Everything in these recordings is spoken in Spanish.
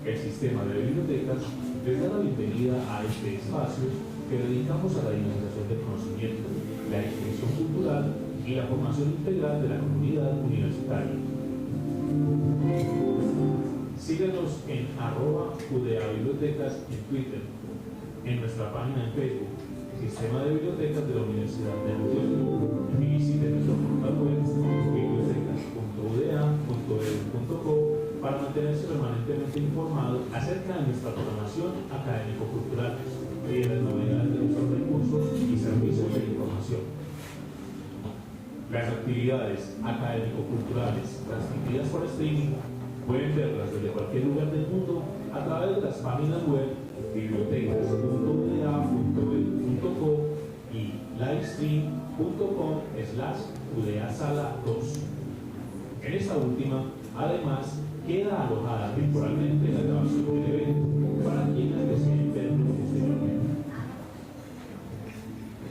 El sistema de bibliotecas les da la bienvenida a este espacio que dedicamos a la dinamización del conocimiento, la extensión cultural y la formación integral de la comunidad universitaria. Síganos en @UdeaBibliotecas en Twitter, en nuestra página en Facebook, Sistema de Bibliotecas de la Universidad de Antioquia, y visiten nuestro portal web bibliotecas.udea.edu.co para mantenerse permanentemente informado acerca de nuestra programación académico-cultural y de las novedades de nuestros recursos y servicios de información. Las actividades académico-culturales transmitidas por streaming pueden verlas desde cualquier lugar del mundo a través de las páginas web bibliotecas.udea.edu.co y livestream.com/udeasala2. En esta última, además, queda alojada temporalmente la grabación del evento para quienes deseen verlo posteriormente.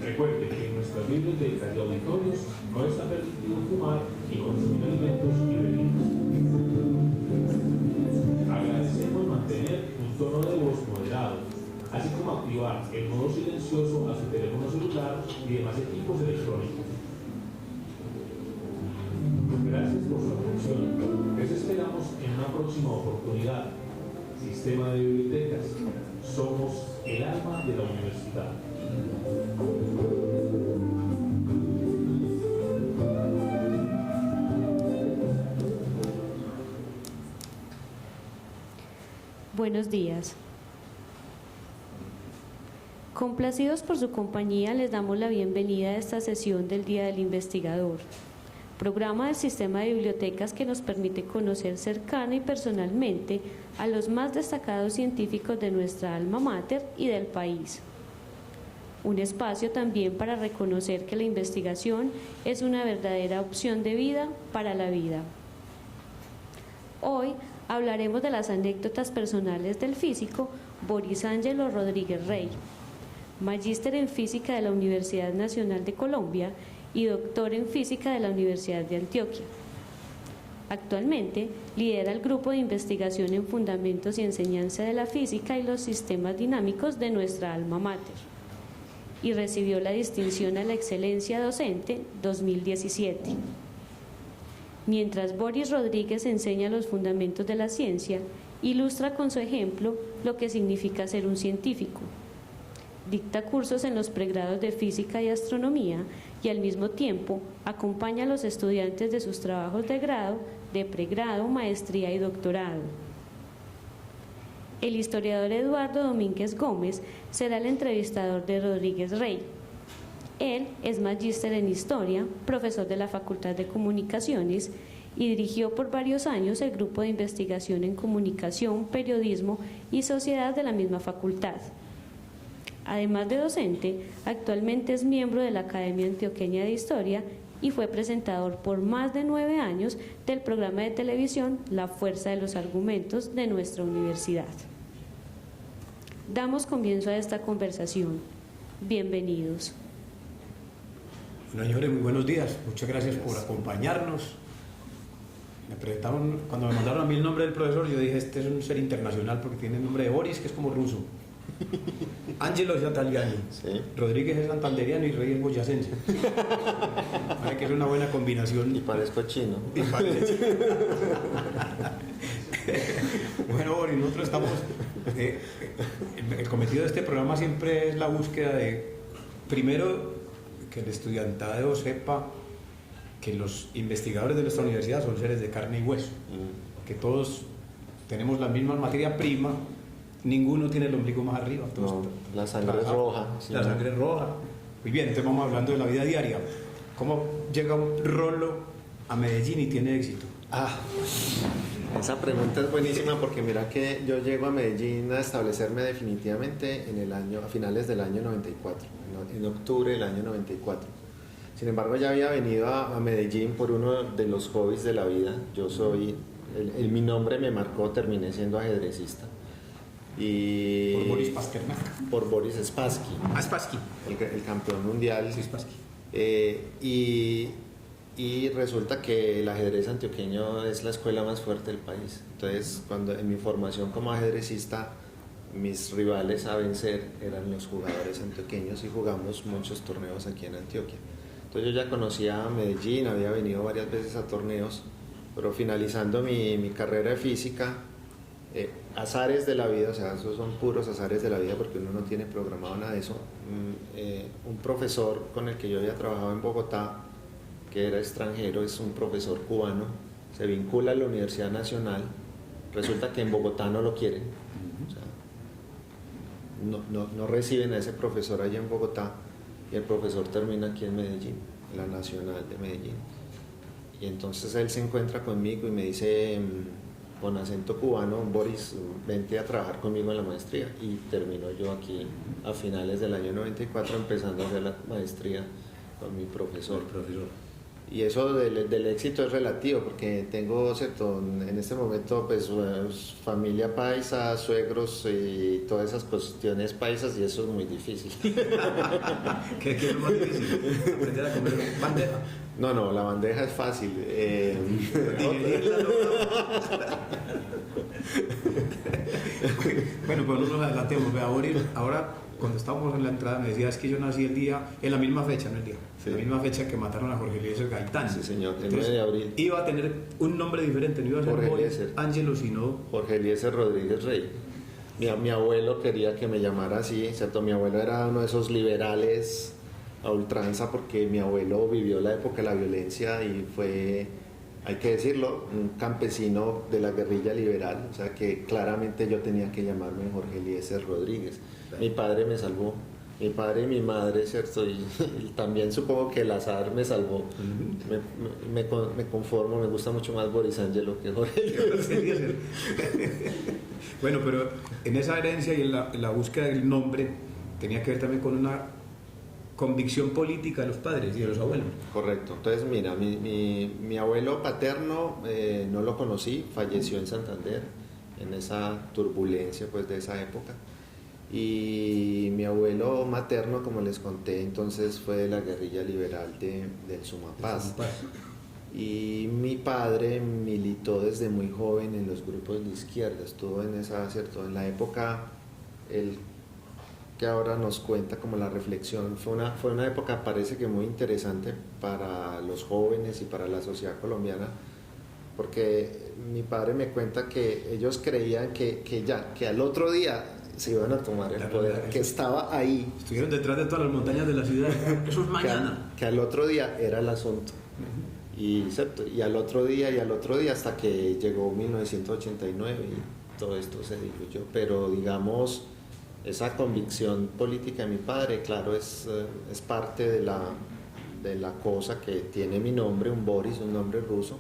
Recuerde que en nuestras bibliotecas y auditorios no está permitido fumar y consumir alimentos y bebidas. Agradecemos mantener un tono de voz moderado, así como activar el modo silencioso a su teléfono celular y demás equipos electrónicos. Gracias por su atención. Les esperamos en una próxima oportunidad. Sistema de Bibliotecas. Somos el alma de la universidad. Buenos días. Complacidos por su compañía, les damos la bienvenida a esta sesión del Día del Investigador, programa del Sistema de Bibliotecas que nos permite conocer cercana y personalmente a los más destacados científicos de nuestra alma mater y del país. Un espacio también para reconocer que la investigación es una verdadera opción de vida para la vida. Hoy hablaremos de las anécdotas personales del físico Boris Ángelo Rodríguez Rey, magíster en física de la Universidad Nacional de Colombia y doctor en física de la Universidad de Antioquia. Actualmente lidera el grupo de investigación en fundamentos y enseñanza de la física y los sistemas dinámicos de nuestra alma mater y recibió la distinción a la excelencia docente 2017. Mientras Boris Rodríguez enseña los fundamentos de la ciencia, ilustra con su ejemplo lo que significa ser un científico. Dicta cursos en los pregrados de física y astronomía y al mismo tiempo acompaña a los estudiantes de sus trabajos de grado, de pregrado, maestría y doctorado. El historiador Eduardo Domínguez Gómez será el entrevistador de Rodríguez Rey. Él es magíster en Historia, profesor de la Facultad de Comunicaciones y dirigió por varios años el grupo de investigación en Comunicación, Periodismo y Sociedad de la misma facultad. Además de docente, actualmente es miembro de la Academia Antioqueña de Historia y fue presentador por más de 9 años del programa de televisión La Fuerza de los Argumentos de nuestra universidad. Damos comienzo a esta conversación. Bienvenidos. Bueno, señores, muy buenos días. Muchas gracias por acompañarnos. Me presentaron, cuando me mandaron a mí el nombre del profesor, yo dije, este es un ser internacional porque tiene el nombre de Boris, que es como ruso. Ángelo es italiano, sí. Rodríguez es santanderiano y Rey es boyacense. Parece que es una buena combinación. Y parezco chino. Bueno, Boris, nosotros estamos... el cometido de este programa siempre es la búsqueda de, primero, que el estudiantado sepa que los investigadores de nuestra universidad son seres de carne y hueso, que todos tenemos la misma materia prima, ninguno tiene el ombligo más arriba. No, la sangre es roja. Sí, la sangre es roja. Muy bien, entonces vamos hablando de la vida diaria. ¿Cómo llega un Rolo a Medellín y tiene éxito? Esa pregunta es buenísima porque mira que yo llego a Medellín a establecerme definitivamente a finales del año 94, en octubre del año 94. Sin embargo, ya había venido a Medellín por uno de los hobbies de la vida. Yo soy, mi nombre me marcó, terminé siendo ajedrecista. Y por Boris Pasternak. Por Boris Spassky. Spassky. El campeón mundial. Sí, Spassky. Y y resulta que el ajedrez antioqueño es la escuela más fuerte del país. Entonces, cuando en mi formación como ajedrecista, mis rivales a vencer eran los jugadores antioqueños y jugamos muchos torneos aquí en Antioquia. Entonces yo ya conocía a Medellín, había venido varias veces a torneos, pero finalizando mi carrera de física, azares de la vida, o sea, esos son puros azares de la vida porque uno no tiene programado nada de eso. Un profesor con el que yo había trabajado en Bogotá, que era extranjero, es un profesor cubano, se vincula a la Universidad Nacional, resulta que en Bogotá no lo quieren, o sea, no reciben a ese profesor allá en Bogotá, y el profesor termina aquí en Medellín, en la Nacional de Medellín. Y entonces él se encuentra conmigo y me dice, con acento cubano, Boris, vente a trabajar conmigo en la maestría. Y termino yo aquí a finales del año 94 empezando a hacer la maestría con mi profesor. Y eso del éxito es relativo, porque tengo, ¿cierto?, en este momento pues familia paisa, suegros y todas esas cuestiones paisas, y eso es muy difícil. ¿Qué es lo más difícil? ¿Aprender a comer bandeja? No, la bandeja es fácil. Bueno, pues no nos adelantemos. Ahora, cuando estábamos en la entrada, me decía, es que yo nací en la misma fecha, no el día, sí, en la misma fecha que mataron a Jorge Eliezer Gaitán. Sí, señor, el 9 de abril. Iba a tener un nombre diferente, no iba a ser Boris Ángelo, sino Jorge Eliezer Rodríguez Rey. Mi abuelo quería que me llamara así, ¿cierto? Mi abuelo era uno de esos liberales a ultranza, porque mi abuelo vivió la época de la violencia y fue, hay que decirlo, un campesino de la guerrilla liberal, o sea que claramente yo tenía que llamarme Jorge Eliezer Rodríguez. Mi padre me salvó, mi padre y mi madre, ¿cierto? Y también supongo que el azar me salvó. Me conformo, me gusta mucho más Boris Ángelo que Jorge Eliezer. Bueno, pero en esa herencia y en la búsqueda del nombre tenía que ver también con una convicción política de los padres y de los abuelos. Correcto. Entonces, mira, mi abuelo paterno no lo conocí, falleció en Santander en esa turbulencia pues de esa época. Y mi abuelo materno, como les conté, entonces fue de la guerrilla liberal del Sumapaz. Y mi padre militó desde muy joven en los grupos de izquierda, estuvo en esa, ¿cierto?, en la época, que ahora nos cuenta como la reflexión, fue una época, parece que muy interesante para los jóvenes y para la sociedad colombiana, porque mi padre me cuenta que ellos creían que al otro día se iban a tomar el poder, que estaba ahí. Estuvieron detrás de todas las montañas de la ciudad. Eso es mañana. Que al otro día era el asunto. Y al otro día, hasta que llegó 1989 y todo esto se diluyó. Pero digamos, esa convicción política de mi padre, claro, es parte de la cosa que tiene mi nombre, un Boris, un nombre ruso,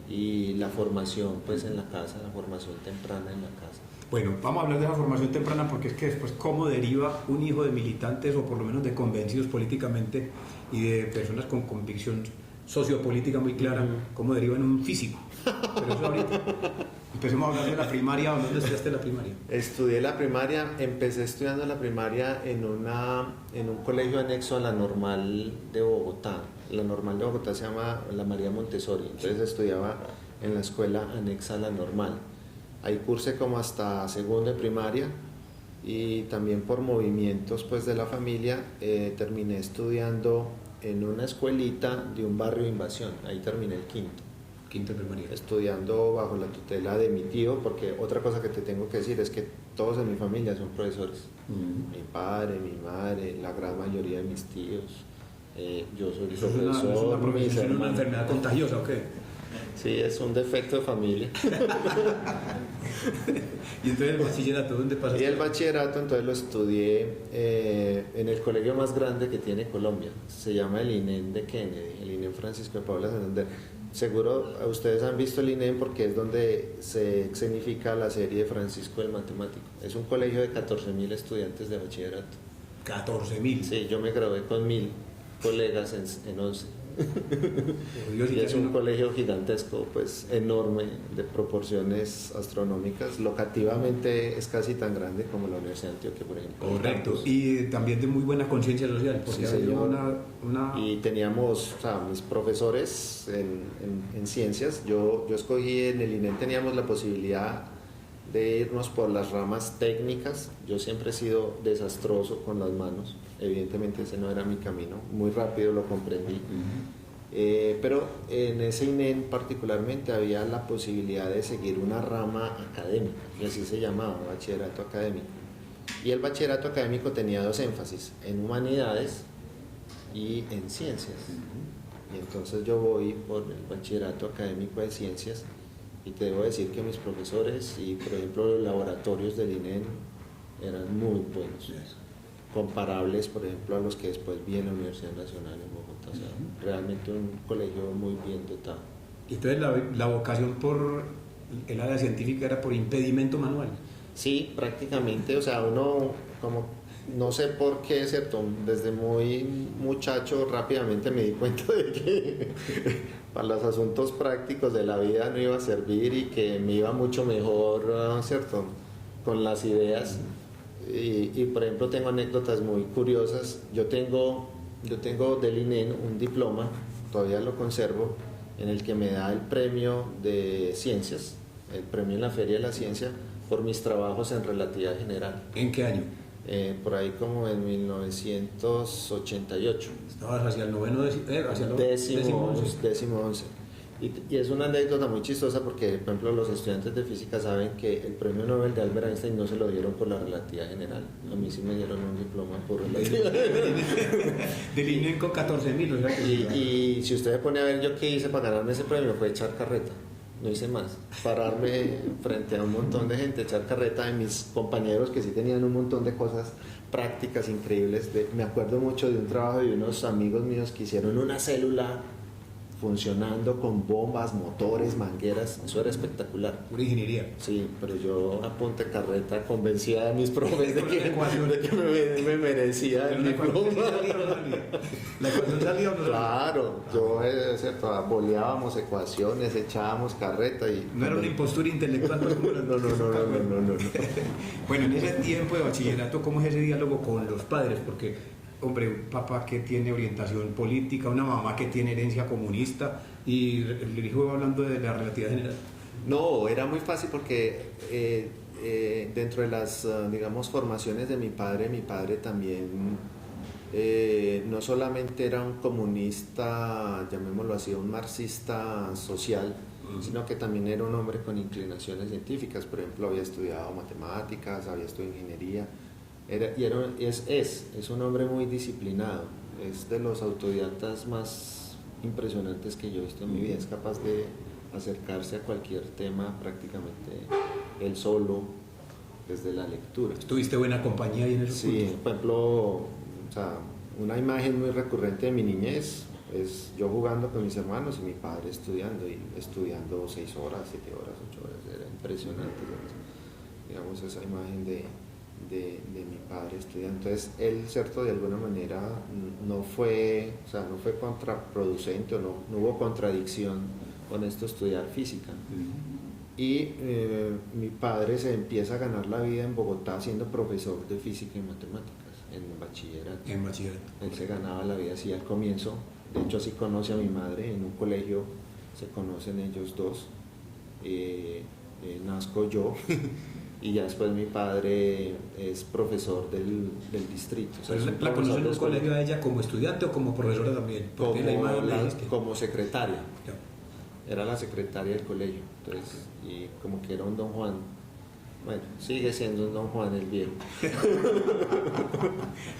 y la formación pues en la casa, la formación temprana en la casa. Bueno, vamos a hablar de la formación temprana, porque es que después cómo deriva un hijo de militantes, o por lo menos de convencidos políticamente y de personas con convicción sociopolítica muy clara, cómo deriva en un físico. Pero eso ahorita. Empecemos a hablar de la primaria. ¿Dónde estudiaste la primaria? Estudié la primaria, empecé estudiando la primaria en un colegio anexo a la Normal de Bogotá. La Normal de Bogotá se llama la María Montessori, entonces estudiaba en la escuela anexa a la Normal. Ahí cursé como hasta segundo de primaria, y también por movimientos pues de la familia terminé estudiando en una escuelita de un barrio de Invasión. Ahí terminé el quinto de primaria, estudiando bajo la tutela de mi tío, porque otra cosa que te tengo que decir es que todos en mi familia son profesores. Mi padre, mi madre, la gran mayoría de mis tíos. Yo soy profesor. ¿Es una enfermedad contagiosa o qué? Sí, es un defecto de familia. ¿Y entonces el bachillerato dónde pasaste? Y el bachillerato entonces lo estudié en el colegio más grande que tiene Colombia. Se llama el INEM de Kennedy, el INEM Francisco de Paula Santander. Seguro ustedes han visto el INEM porque es donde se escenifica la serie de Francisco el Matemático. Es un colegio de 14.000 estudiantes de bachillerato. 14.000. Sí, yo me gradué con 1.000 colegas en 11. Y es un colegio gigantesco, pues enorme, de proporciones astronómicas. Locativamente es casi tan grande como la Universidad de Antioquia, por ejemplo. Correcto, y también de muy buena conciencia social, porque Sí, había señor. una... Y teníamos, o sea, mis profesores en ciencias, yo escogí en el INEN, teníamos la posibilidad de irnos por las ramas técnicas. Yo siempre he sido desastroso con las manos, evidentemente ese no era mi camino, muy rápido lo comprendí. Pero en ese INEN particularmente había la posibilidad de seguir una rama académica, y así se llamaba, bachillerato académico. Y el bachillerato académico tenía dos énfasis, en humanidades y en ciencias. Y entonces yo voy por el bachillerato académico de ciencias, y te debo decir que mis profesores y, por ejemplo, los laboratorios del INEN eran muy buenos, comparables, por ejemplo, a los que después vi en la Universidad Nacional en Bogotá. O sea, realmente un colegio muy bien dotado. Y entonces la vocación por el área científica era por impedimento manual. Sí, prácticamente, o sea, uno como, no sé por qué, ¿cierto? Desde muy muchacho rápidamente me di cuenta de que para los asuntos prácticos de la vida no iba a servir y que me iba mucho mejor, ¿cierto? Con las ideas. Y por ejemplo tengo anécdotas muy curiosas. Yo tengo del INEN un diploma, todavía lo conservo, en el que me da el premio de ciencias, el premio en la Feria de la Ciencia, por mis trabajos en relatividad general. ¿En qué año? Por ahí como en 1988. Estabas hacia el noveno, hacia el décimo once. Y es una anécdota muy chistosa porque, por ejemplo, los estudiantes de física saben que el premio Nobel de Albert Einstein no se lo dieron por la relatividad general. A mí sí me dieron un diploma por relatividad general. Del INEN con 14.000. O sea que Y si usted se pone a ver yo qué hice para ganarme ese premio, fue echar carreta. No hice más. Pararme frente a un montón de gente, echar carreta de mis compañeros que sí tenían un montón de cosas prácticas increíbles. Me acuerdo mucho de un trabajo de unos amigos míos que hicieron una célula funcionando con bombas, motores, mangueras. Eso era espectacular. pura ingeniería. Sí, pero yo a punta de carreta convencía a mis profes de que me merecía el diploma. ¿La ecuación salía o no salía? Claro, yo, ¿cierto? Boleábamos ecuaciones, echábamos carreta y... No era una impostura intelectual. Pues, como No. Bueno, en ese tiempo de bachillerato, ¿cómo es ese diálogo con los padres? Porque, hombre, un papá que tiene orientación política, una mamá que tiene herencia comunista, y el hijo va hablando de la relatividad general. No, era muy fácil porque dentro de las, digamos, formaciones de mi padre también no solamente era un comunista, llamémoslo así, un marxista social, sino que también era un hombre con inclinaciones científicas. Por ejemplo, había estudiado matemáticas, había estudiado ingeniería. Es un hombre muy disciplinado, es de los autodidactas más impresionantes que yo he visto en mi vida. Es capaz de acercarse a cualquier tema prácticamente él solo, desde la lectura. ¿Tuviste buena compañía ahí en esos Sí, puntos? por ejemplo, o sea, una imagen muy recurrente de mi niñez es yo jugando con mis hermanos y mi padre estudiando 6 horas, 7 horas, 8 horas. Era impresionante, digamos, esa imagen de mi padre estudiando. Entonces él, cierto, de alguna manera no fue contraproducente, o no hubo contradicción con esto, estudiar física. Y mi padre se empieza a ganar la vida en Bogotá siendo profesor de física y matemáticas en bachillerato. En bachillerato. Él se ganaba la vida así al comienzo. De hecho, así conoce a mi madre en un colegio, se conocen ellos dos. Nazco yo. Y ya después mi padre es profesor del distrito. O sea, ¿La conoció en un colegio a ella como estudiante o como profesora también? Porque la imagen le dijiste. Como secretaria. Ya. Era la secretaria del colegio. Entonces, y como que era un don Juan. Bueno, sigue siendo un don Juan el viejo.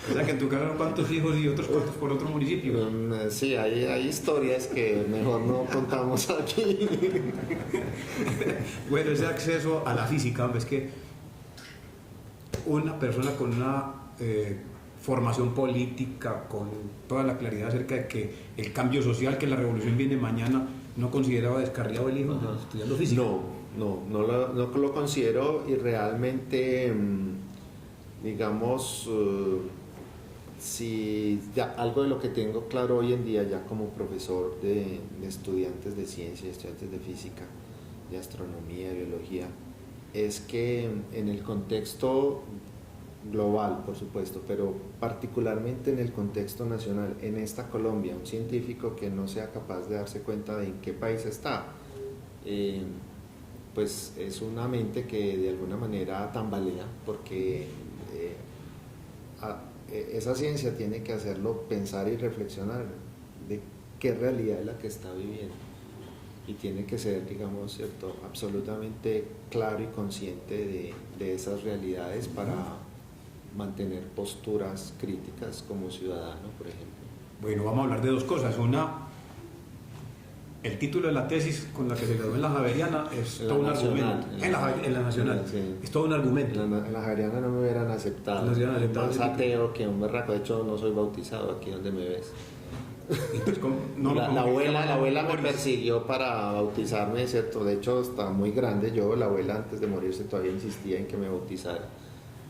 O sea que en tu casa, ¿cuántos hijos y otros cuantos por otro municipio? Sí, hay historias que mejor no contamos aquí. Bueno, ese acceso a la física, hombre, es que una persona con una formación política, con toda la claridad acerca de que el cambio social, que la revolución viene mañana, no consideraba descarriado el hijo estudiando física. No lo considero, y realmente, digamos, si ya algo de lo que tengo claro hoy en día ya como profesor de estudiantes de ciencia, estudiantes de física, de astronomía, de biología, es que en el contexto global, por supuesto, pero particularmente en el contexto nacional, en esta Colombia, un científico que no sea capaz de darse cuenta de en qué país está, pues es una mente que de alguna manera tambalea, porque esa ciencia tiene que hacerlo pensar y reflexionar de qué realidad es la que está viviendo, y tiene que ser, digamos, cierto, absolutamente claro y consciente de esas realidades para mantener posturas críticas como ciudadano, por ejemplo. Bueno, vamos a hablar de dos cosas. Una, el título de la tesis con la que se graduó en la Javeriana es todo un argumento. En la Nacional, sí. Es todo un argumento. En la Javeriana no me hubieran aceptado. No hubieran aceptado. Más ateo que un berraco. De hecho, no soy bautizado aquí donde me ves. Entonces, la abuela me persiguió para bautizarme, ¿cierto? De hecho, estaba muy grande yo. La abuela, antes de morirse, todavía insistía en que me bautizara.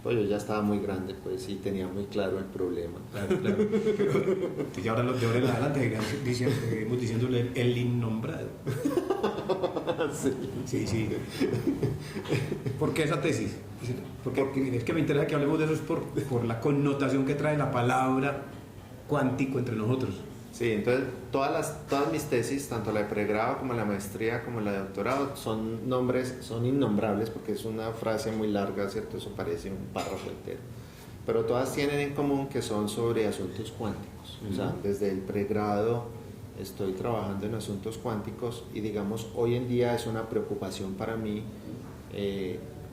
Pues yo ya estaba muy grande, pues sí, tenía muy claro el problema. Claro. Y ahora de ahora en adelante seguimos diciéndole el innombrado. Sí. ¿Por qué esa tesis? Porque es que me interesa que hablemos de eso, es por la connotación que trae la palabra cuántico entre nosotros. Sí, entonces todas mis tesis, tanto la de pregrado como la maestría como la de doctorado, son innombrables porque es una frase muy larga, ¿cierto? Eso parece un párrafo entero. Pero todas tienen en común que son sobre asuntos cuánticos. O sea, desde el pregrado estoy trabajando en asuntos cuánticos y, digamos, hoy en día es una preocupación para mí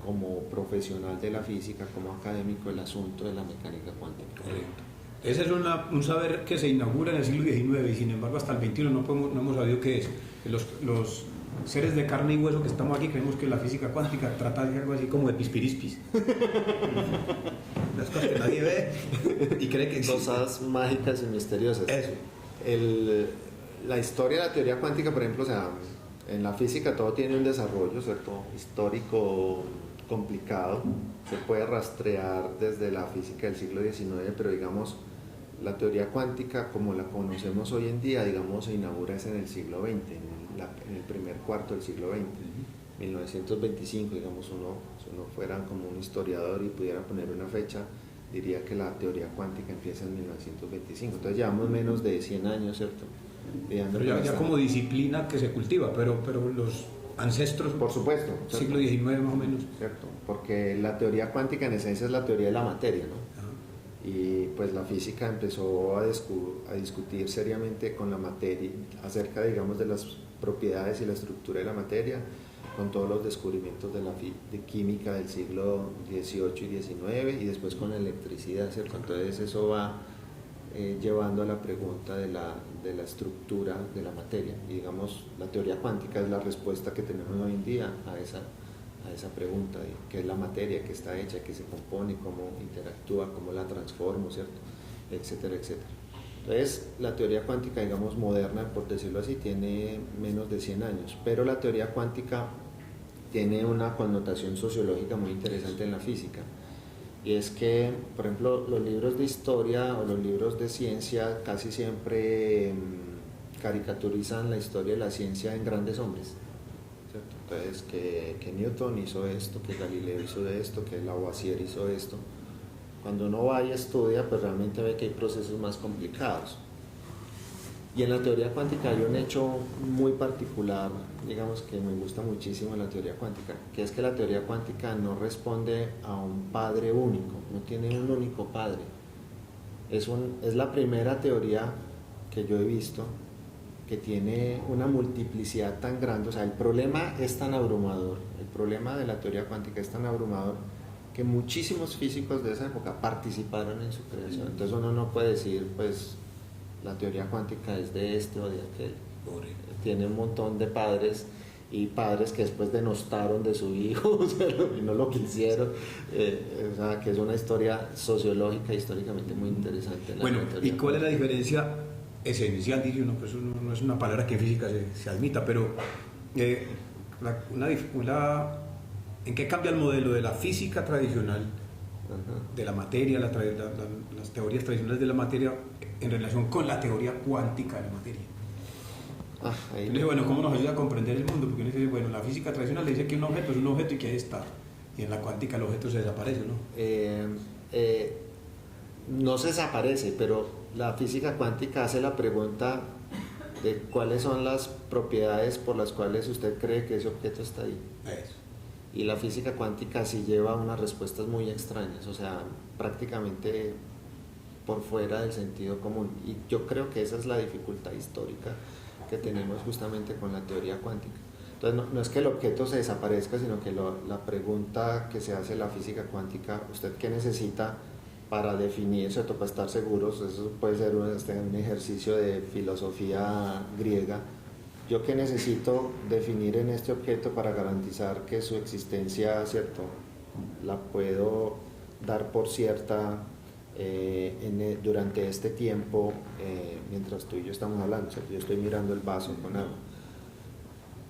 como profesional de la física, como académico, el asunto de la mecánica cuántica. Correcto. Ese es un saber que se inaugura en el siglo XIX y sin embargo hasta el XXI no hemos sabido qué es. Los seres de carne y hueso que estamos aquí creemos que la física cuántica trata de algo así como de pispirispis. Las cosas que nadie ve y cree que existen. Cosas mágicas y misteriosas. Eso. La historia de la teoría cuántica, por ejemplo, o sea, en la física todo tiene un desarrollo, ¿cierto? Histórico complicado. Se puede rastrear desde la física del siglo XIX, pero digamos la teoría cuántica como la conocemos hoy en día, digamos, se inaugura en el siglo XX, en el primer cuarto del siglo XX, 1925, digamos. Si uno fuera como un historiador y pudiera poner una fecha, diría que la teoría cuántica empieza en 1925. Entonces llevamos menos de 100 años, ¿cierto? Pero ya como disciplina que se cultiva, pero los ancestros, por supuesto, siglo XIX más o menos. Cierto, porque la teoría cuántica en esencia es la teoría de la materia, ¿no? Y pues la física empezó a discutir seriamente con la materia acerca, digamos, de las propiedades y la estructura de la materia, con todos los descubrimientos de química del siglo XVIII y XIX, y después con la electricidad, ¿cierto? Entonces eso va llevando a la pregunta de la estructura de la materia, y digamos la teoría cuántica es la respuesta que tenemos hoy en día a esa pregunta de qué es la materia, qué está hecha, qué se compone, cómo interactúa, cómo la transformo, ¿cierto? Etcétera, etcétera. Entonces la teoría cuántica, digamos, moderna, por decirlo así, tiene menos de 100 años, pero la teoría cuántica tiene una connotación sociológica muy interesante en la física. Y es que, por ejemplo, los libros de historia o los libros de ciencia casi siempre caricaturizan la historia de la ciencia en grandes hombres, ¿cierto? Entonces, que Newton hizo esto, que Galileo hizo esto, que Lavoisier hizo esto. Cuando uno va y estudia, pues realmente ve que hay procesos más complicados. Y en la teoría cuántica hay un hecho muy particular, digamos, que me gusta muchísimo en la teoría cuántica, que es que la teoría cuántica no responde a un padre único, no tiene un único padre. Es la primera teoría que yo he visto que tiene una multiplicidad tan grande. O sea, el problema es tan abrumador, el problema de la teoría cuántica es tan abrumador que muchísimos físicos de esa época participaron en su creación. Entonces uno no puede decir, pues, la teoría cuántica es de este o de aquel. Tiene un montón de padres, y padres que después denostaron de su hijo y no lo quisieron. O sea, que es una historia sociológica e históricamente muy interesante. Bueno, ¿y cuál es la diferencia esencial? Dice uno, pues no es una palabra que en física se admita, pero ¿en qué cambia el modelo de la física tradicional de la materia, las teorías tradicionales de la materia en relación con la teoría cuántica de la materia. Ahí Yo le dije, bueno, ¿cómo nos ayuda a comprender el mundo? Porque uno dice, bueno, la física tradicional le dice que un objeto es un objeto y que ahí está. Y en la cuántica el objeto se desaparece, ¿no? No se desaparece, pero la física cuántica hace la pregunta de cuáles son las propiedades por las cuales usted cree que ese objeto está ahí. Eso. Y la física cuántica sí lleva unas respuestas muy extrañas, o sea, prácticamente por fuera del sentido común. Y yo creo que esa es la dificultad histórica que tenemos justamente con la teoría cuántica. Entonces, no es que el objeto se desaparezca, sino que la pregunta que se hace la física cuántica, ¿usted qué necesita para definir, ¿cierto? Para estar seguros? Eso puede ser un ejercicio de filosofía griega. ¿Yo qué necesito definir en este objeto para garantizar que su existencia, ¿cierto?, la puedo dar por cierta durante este tiempo, mientras tú y yo estamos hablando, ¿cierto? Yo estoy mirando el vaso con agua.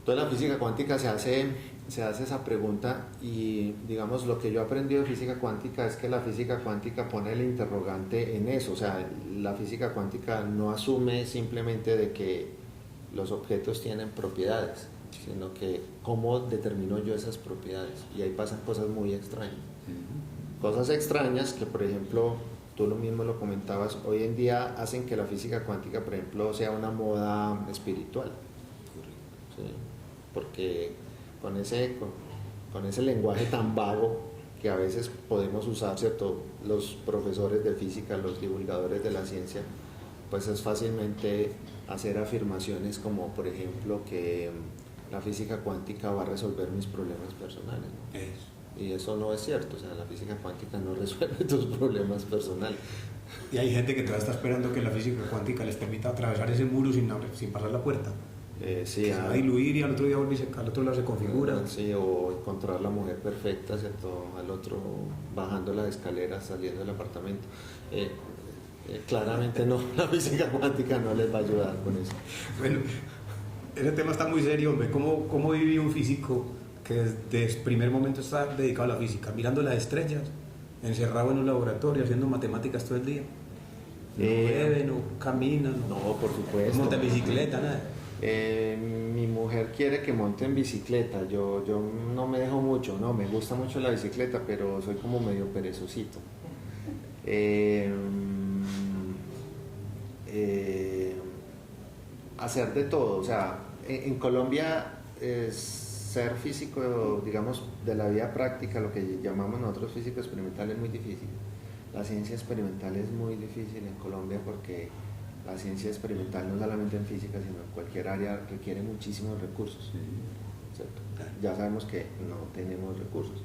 Entonces la física cuántica se hace esa pregunta, y digamos lo que yo aprendí de física cuántica es que la física cuántica pone el interrogante en eso. O sea, la física cuántica no asume simplemente de que los objetos tienen propiedades, sino que cómo determino yo esas propiedades, y ahí pasan cosas muy extrañas. Cosas extrañas que, por ejemplo, tú lo mismo lo comentabas, hoy en día hacen que la física cuántica, por ejemplo, sea una moda espiritual. ¿Sí? Porque con ese lenguaje tan vago que a veces podemos usar, ¿cierto?, los profesores de física, los divulgadores de la ciencia, pues es fácilmente hacer afirmaciones como, por ejemplo, que la física cuántica va a resolver mis problemas personales, ¿no? Y eso no es cierto. O sea, la física cuántica no resuelve tus problemas personales. Y hay gente que todavía está esperando que la física cuántica les permita atravesar ese muro sin pasar la puerta. Sí, se va a diluir y al otro día al otro lado se configura. Sí, o encontrar la mujer perfecta, ¿cierto?, al otro bajando las escaleras, saliendo del apartamento. Claramente no, la física cuántica no les va a ayudar con eso. Bueno, ese tema está muy serio, hombre. ¿Cómo vive un físico que desde el primer momento está dedicado a la física, mirando las estrellas, encerrado en un laboratorio, haciendo matemáticas todo el día? No bebe, no camina, no, por supuesto. No monta en bicicleta, nada. Mi mujer quiere que monte en bicicleta. Yo no me dejo mucho, no, me gusta mucho la bicicleta, pero soy como medio perezosito. Hacer de todo, o sea, en Colombia ser físico, digamos, de la vida práctica, lo que llamamos nosotros físico experimental, es muy difícil. La ciencia experimental es muy difícil en Colombia porque la ciencia experimental, no solamente en física, sino en cualquier área, requiere muchísimos recursos, ¿cierto? Ya sabemos que no tenemos recursos.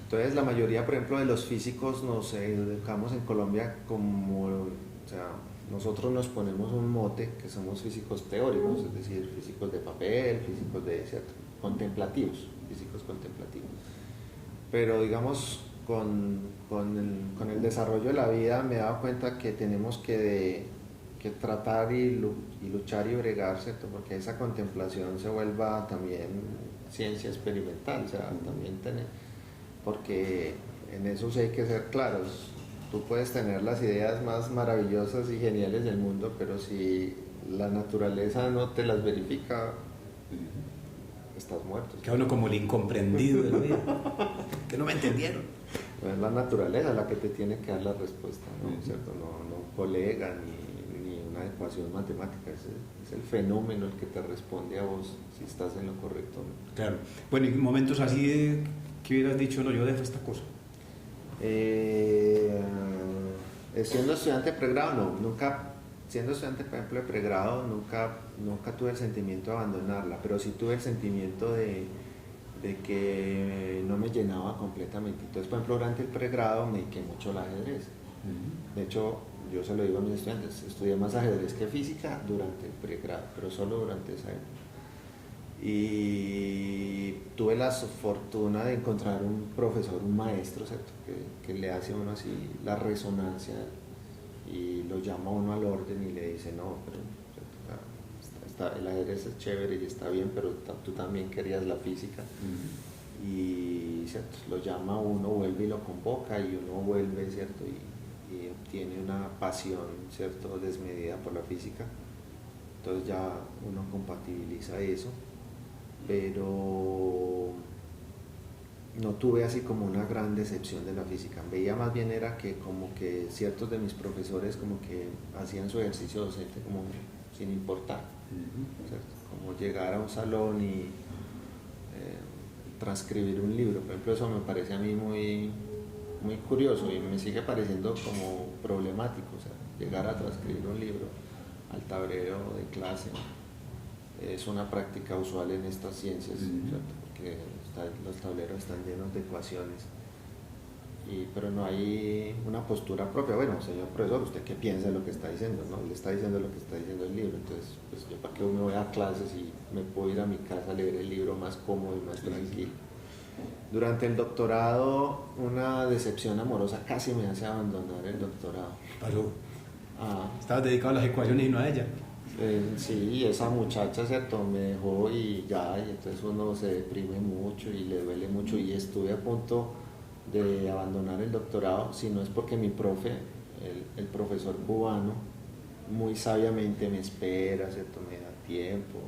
Entonces, la mayoría, por ejemplo, de los físicos nos educamos en Colombia como, o sea, nosotros nos ponemos un mote que somos físicos teóricos, es decir, físicos de papel, físicos ¿cierto?, contemplativos, físicos contemplativos. Pero, digamos, con el desarrollo de la vida me he dado cuenta que tenemos que tratar y luchar y bregar, ¿cierto?, porque esa contemplación se vuelva también ciencia experimental, o sea, también porque en eso sí hay que ser claros. Tú puedes tener las ideas más maravillosas y geniales del mundo, pero si la naturaleza no te las verifica, estás muerto. Queda uno como el incomprendido de la vida, que no me entendieron. No es la naturaleza la que te tiene que dar la respuesta, ¿no? ¿Cierto? No un colega ni una ecuación matemática, es el fenómeno el que te responde a vos si estás en lo correcto, ¿no? Claro. Bueno, y momentos así de que hubieras dicho, no, yo dejo esta cosa. Siendo estudiante de pregrado, no, nunca, siendo estudiante, por ejemplo, de pregrado, nunca tuve el sentimiento de abandonarla, pero sí tuve el sentimiento de que no me llenaba completamente. Entonces, por ejemplo, durante el pregrado me dediqué mucho al ajedrez. De hecho, yo se lo digo a mis estudiantes, estudié más ajedrez que física durante el pregrado, pero solo durante esa época. Y tuve la fortuna de encontrar un profesor, un maestro, ¿cierto?, que le hace a uno así la resonancia y lo llama a uno al orden y le dice, no, pero el ajedrez es chévere y está bien, pero tú también querías la física. y ¿cierto? Lo llama a uno, vuelve y lo convoca y uno vuelve, ¿cierto? Y obtiene una pasión, ¿cierto? Desmedida por la física. Entonces ya uno compatibiliza eso, pero no tuve así como una gran decepción de la física. Veía más bien era que como que ciertos de mis profesores como que hacían su ejercicio docente como sin importar, ¿cierto? Como llegar a un salón y transcribir un libro. Por ejemplo, eso me parece a mí muy curioso y me sigue pareciendo como problemático. O sea, llegar a transcribir un libro al tablero de clase es una práctica usual en estas ciencias, ¿cierto? Porque los tableros están llenos de ecuaciones, pero no hay una postura propia. Bueno, señor profesor, ¿usted qué piensa de lo que está diciendo? ¿No? Le está diciendo lo que está diciendo el libro. Entonces, pues yo para qué me voy a clases y me puedo ir a mi casa a leer el libro más cómodo y más tranquilo. Durante el doctorado, una decepción amorosa casi me hace abandonar el doctorado. Pasó. Estabas dedicado a las ecuaciones y no a ella. Sí, esa muchacha, ¿cierto? Me dejó y ya, y entonces uno se deprime mucho y le duele mucho, y estuve a punto de abandonar el doctorado, si no es porque mi profe, el profesor cubano, muy sabiamente me espera, ¿cierto? Me da tiempo.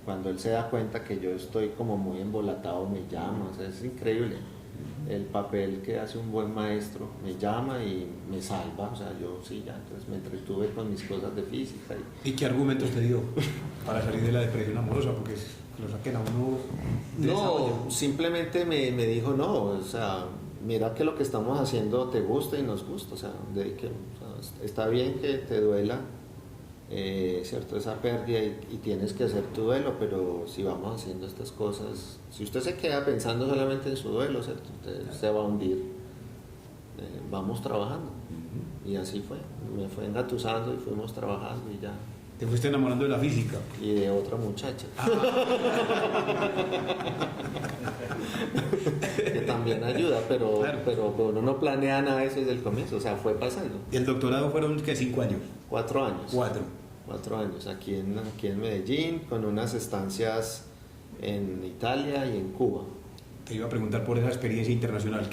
Cuando él se da cuenta que yo estoy como muy embolatado, me llama. O sea, es increíble el papel que hace un buen maestro. Me llama y me salva. O sea, yo sí, ya entonces me entretuve con mis cosas de física. ¿Y qué argumentos te dio para salir de la depresión amorosa? Porque lo saquen a uno de esa olla. No, simplemente me dijo, no, o sea, mira que lo que estamos haciendo te gusta y nos gusta. O sea, está bien que te duela, ¿cierto? Esa pérdida y tienes que hacer tu duelo, pero si vamos haciendo estas cosas, si usted se queda pensando solamente en su duelo, ¿cierto? Usted se va a hundir. Vamos trabajando. Y así fue, me fue engatusando y fuimos trabajando y ya. Te fuiste enamorando de la física. Y de otra muchacha. Que también ayuda, pero, claro. pero uno no planea nada de eso desde el comienzo, o sea, fue pasando. ¿Y el doctorado fueron qué, 5 años? 4 años. 4 años, aquí en Medellín, con unas estancias en Italia y en Cuba. Te iba a preguntar por esa experiencia internacional,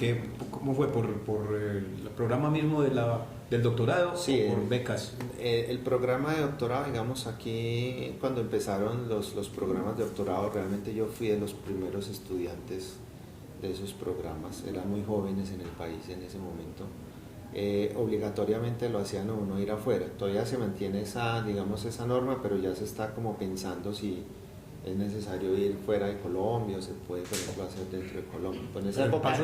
¿cómo fue? ¿Por el programa mismo del doctorado sí, o por becas? El programa de doctorado, digamos, aquí cuando empezaron los programas de doctorado, realmente yo fui de los primeros estudiantes de esos programas. Eran muy jóvenes en el país en ese momento. Obligatoriamente lo hacían a uno ir afuera. Todavía se mantiene esa norma, pero ya se está como pensando si es necesario ir fuera de Colombia o se puede, por ejemplo, hacer dentro de Colombia. Pues en esa época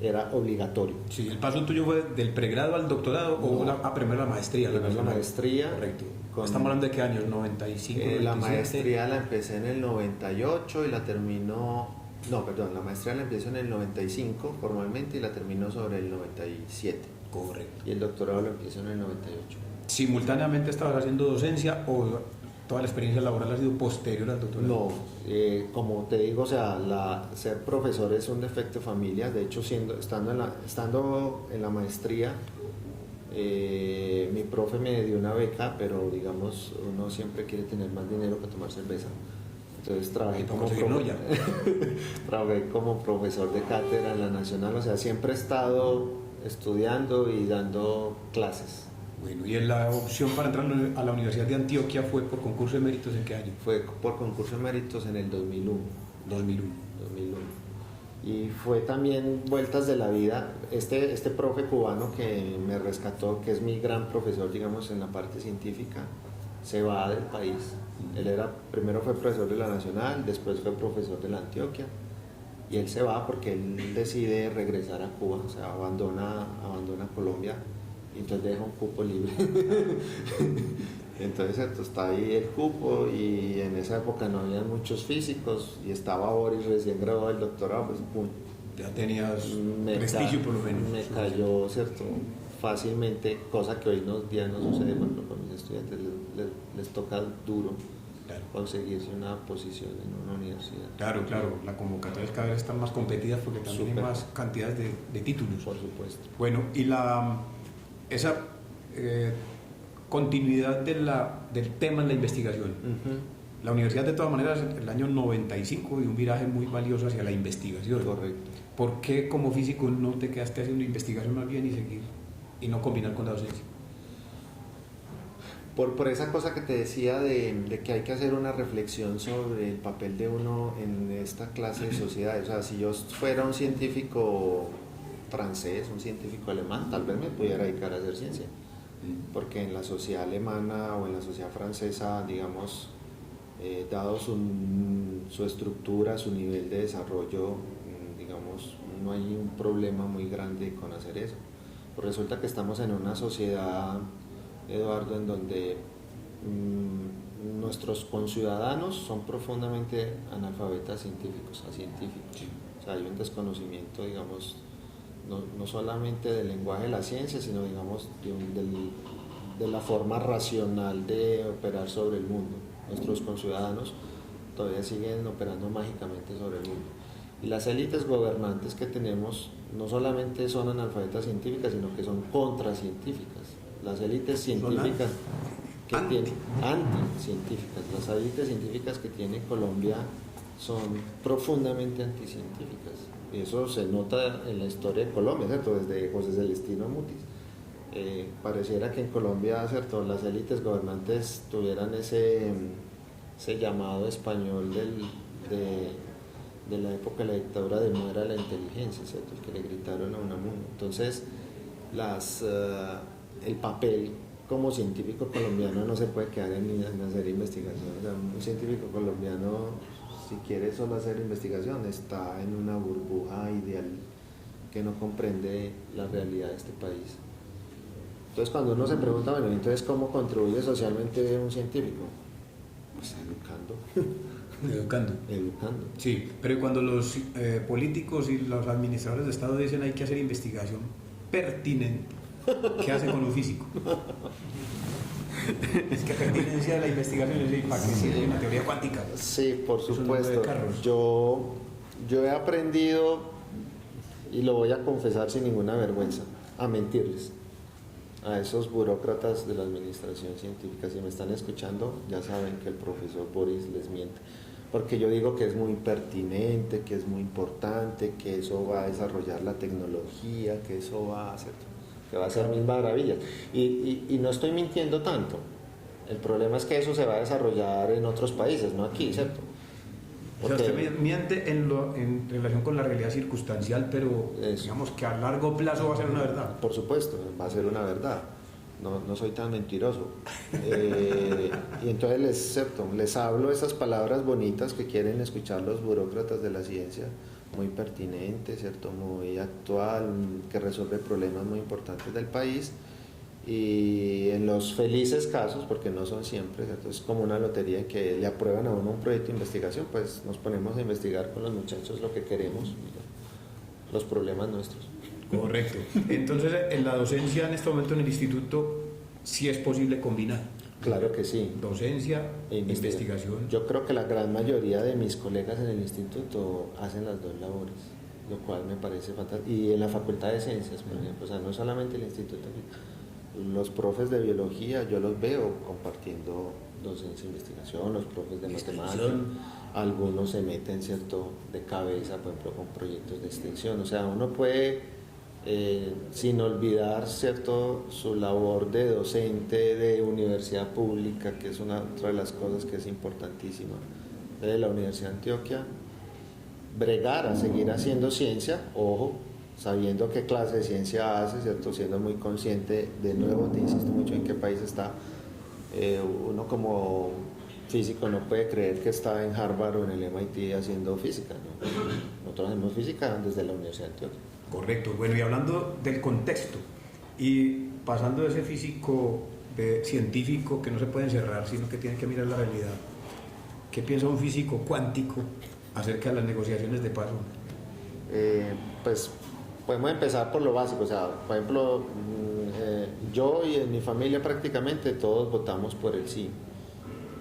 era obligatorio. Sí, ¿el paso tuyo fue del pregrado al doctorado o primero la maestría? Primero la maestría. Correcto. ¿Estamos hablando de qué años? ¿95? La maestría la empecé en el 98 y la terminó... No, perdón, la maestría la empecé en el 95 formalmente y la terminó sobre el 97. Correcto. Y el doctorado lo empecé en el 98. ¿Simultáneamente estabas haciendo docencia o toda la experiencia laboral ha sido posterior al doctorado? No, como te digo, o sea, ser profesor es un defecto de familia. De hecho, estando en la maestría, mi profe me dio una beca, pero digamos, uno siempre quiere tener más dinero para tomar cerveza. Entonces trabajé como profesor de cátedra en la Nacional. O sea, siempre he estado estudiando y dando clases. Bueno, ¿y la opción para entrar a la Universidad de Antioquia fue por concurso de méritos en qué año? Fue por concurso de méritos en el 2001. Y fue también vueltas de la vida. Este profe cubano que me rescató, que es mi gran profesor, digamos, en la parte científica, se va del país. Primero fue profesor de la Nacional, después fue profesor de la Antioquia, y él se va porque él decide regresar a Cuba, o sea, abandona Colombia, y entonces deja un cupo libre. Entonces está ahí el cupo, y en esa época no había muchos físicos, y estaba Boris recién graduado del doctorado, pues pum, ya tenías prestigio por lo menos. Me cayó, ¿cierto?, fácilmente, cosa que hoy día no sucede. Por ejemplo, con mis estudiantes les toca duro, claro, conseguirse una posición en una universidad. Claro, la convocatoria cada vez están más competidas porque también hay más cantidades de títulos. Por supuesto. Bueno, y esa continuidad del tema en la investigación. La universidad de todas maneras en el año 95 dio un viraje muy valioso hacia la investigación. Correcto. ¿Por qué como físico no te quedaste haciendo investigación más bien y seguir y no combinar con la docencia? Por esa cosa que te decía de que hay que hacer una reflexión sobre el papel de uno en esta clase de sociedades. O sea, si yo fuera un científico francés, un científico alemán, tal vez me pudiera dedicar a hacer ciencia. Porque en la sociedad alemana o en la sociedad francesa, digamos, dado su estructura, su nivel de desarrollo, digamos, no hay un problema muy grande con hacer eso. Pues resulta que estamos en una sociedad, Eduardo, en donde nuestros conciudadanos son profundamente analfabetas científicos, acientíficos. Sí. O sea, hay un desconocimiento, digamos, no solamente del lenguaje de la ciencia, sino, digamos, de la forma racional de operar sobre el mundo. Nuestros conciudadanos todavía siguen operando mágicamente sobre el mundo. Y las élites gobernantes que tenemos no solamente son analfabetas científicas, sino que son contracientíficas. Las élites científicas que tiene, anticientíficas, las élites científicas que tiene Colombia son profundamente anticientíficas. Y eso se nota en la historia de Colombia, ¿cierto? Desde José Celestino Mutis. Pareciera que en Colombia, ¿cierto?, las élites gobernantes tuvieran ese llamado español de la época de la dictadura de no era la inteligencia, ¿cierto?, el que le gritaron a Unamuno. Entonces, el papel como científico colombiano no se puede quedar en hacer investigación. O sea, un científico colombiano, si quiere solo hacer investigación, está en una burbuja ideal que no comprende la realidad de este país. Entonces, cuando uno se pregunta, bueno, entonces, ¿cómo contribuye socialmente un científico? Pues educando. Educando. Sí, pero cuando los políticos y los administradores de Estado dicen hay que hacer investigación pertinente, ¿qué hacen con un físico? Es que pertinencia de la investigación es para que sí, una teoría cuántica. Sí, por supuesto. Yo he aprendido, y lo voy a confesar sin ninguna vergüenza, a mentirles a esos burócratas de la administración científica. Si me están escuchando, ya saben que el profesor Boris les miente, porque yo digo que es muy pertinente, que es muy importante, que eso va a desarrollar la tecnología, que eso va a hacer, que va a hacer mil maravillas, y no estoy mintiendo tanto. El problema es que eso se va a desarrollar en otros países, no aquí, ¿cierto? Porque, o sea, usted miente en relación con la realidad circunstancial, pero digamos que a largo plazo va a ser una verdad. Por supuesto, va a ser una verdad. No soy tan mentiroso. Y entonces les hablo esas palabras bonitas que quieren escuchar los burócratas de la ciencia, muy pertinente, ¿cierto?, muy actual, que resuelve problemas muy importantes del país. Y en los felices casos, porque no son siempre, ¿cierto?, es como una lotería que le aprueban a uno un proyecto de investigación, pues nos ponemos a investigar con los muchachos lo que queremos, los problemas nuestros. Correcto. Entonces, en la docencia en este momento en el instituto, sí es posible combinar. Claro que sí. Docencia e investigación. Yo creo que la gran mayoría de mis colegas en el instituto hacen las dos labores, lo cual me parece fantástico. Y en la Facultad de Ciencias, por ejemplo, o sea, no solamente el instituto, los profes de biología yo los veo compartiendo docencia e investigación, los profes de matemáticas, algunos se meten, ¿cierto?, de cabeza, por ejemplo, con proyectos de extensión. O sea, uno puede, sin olvidar, ¿cierto?, su labor de docente de universidad pública, que es otra de las cosas que es importantísima, de la Universidad de Antioquia, bregar a seguir haciendo ciencia, ojo, sabiendo qué clase de ciencia hace, ¿cierto?, siendo muy consciente. De nuevo, te insisto mucho en qué país está. Uno como físico no puede creer que está en Harvard o en el MIT haciendo física, ¿no? Nosotros hacemos física desde la Universidad de Antioquia. Correcto. Bueno, y hablando del contexto y pasando de ese físico científico que no se puede encerrar, sino que tiene que mirar la realidad, ¿qué piensa un físico cuántico acerca de las negociaciones de paz? Pues podemos empezar por lo básico. O sea, por ejemplo, yo y en mi familia prácticamente todos votamos por el sí.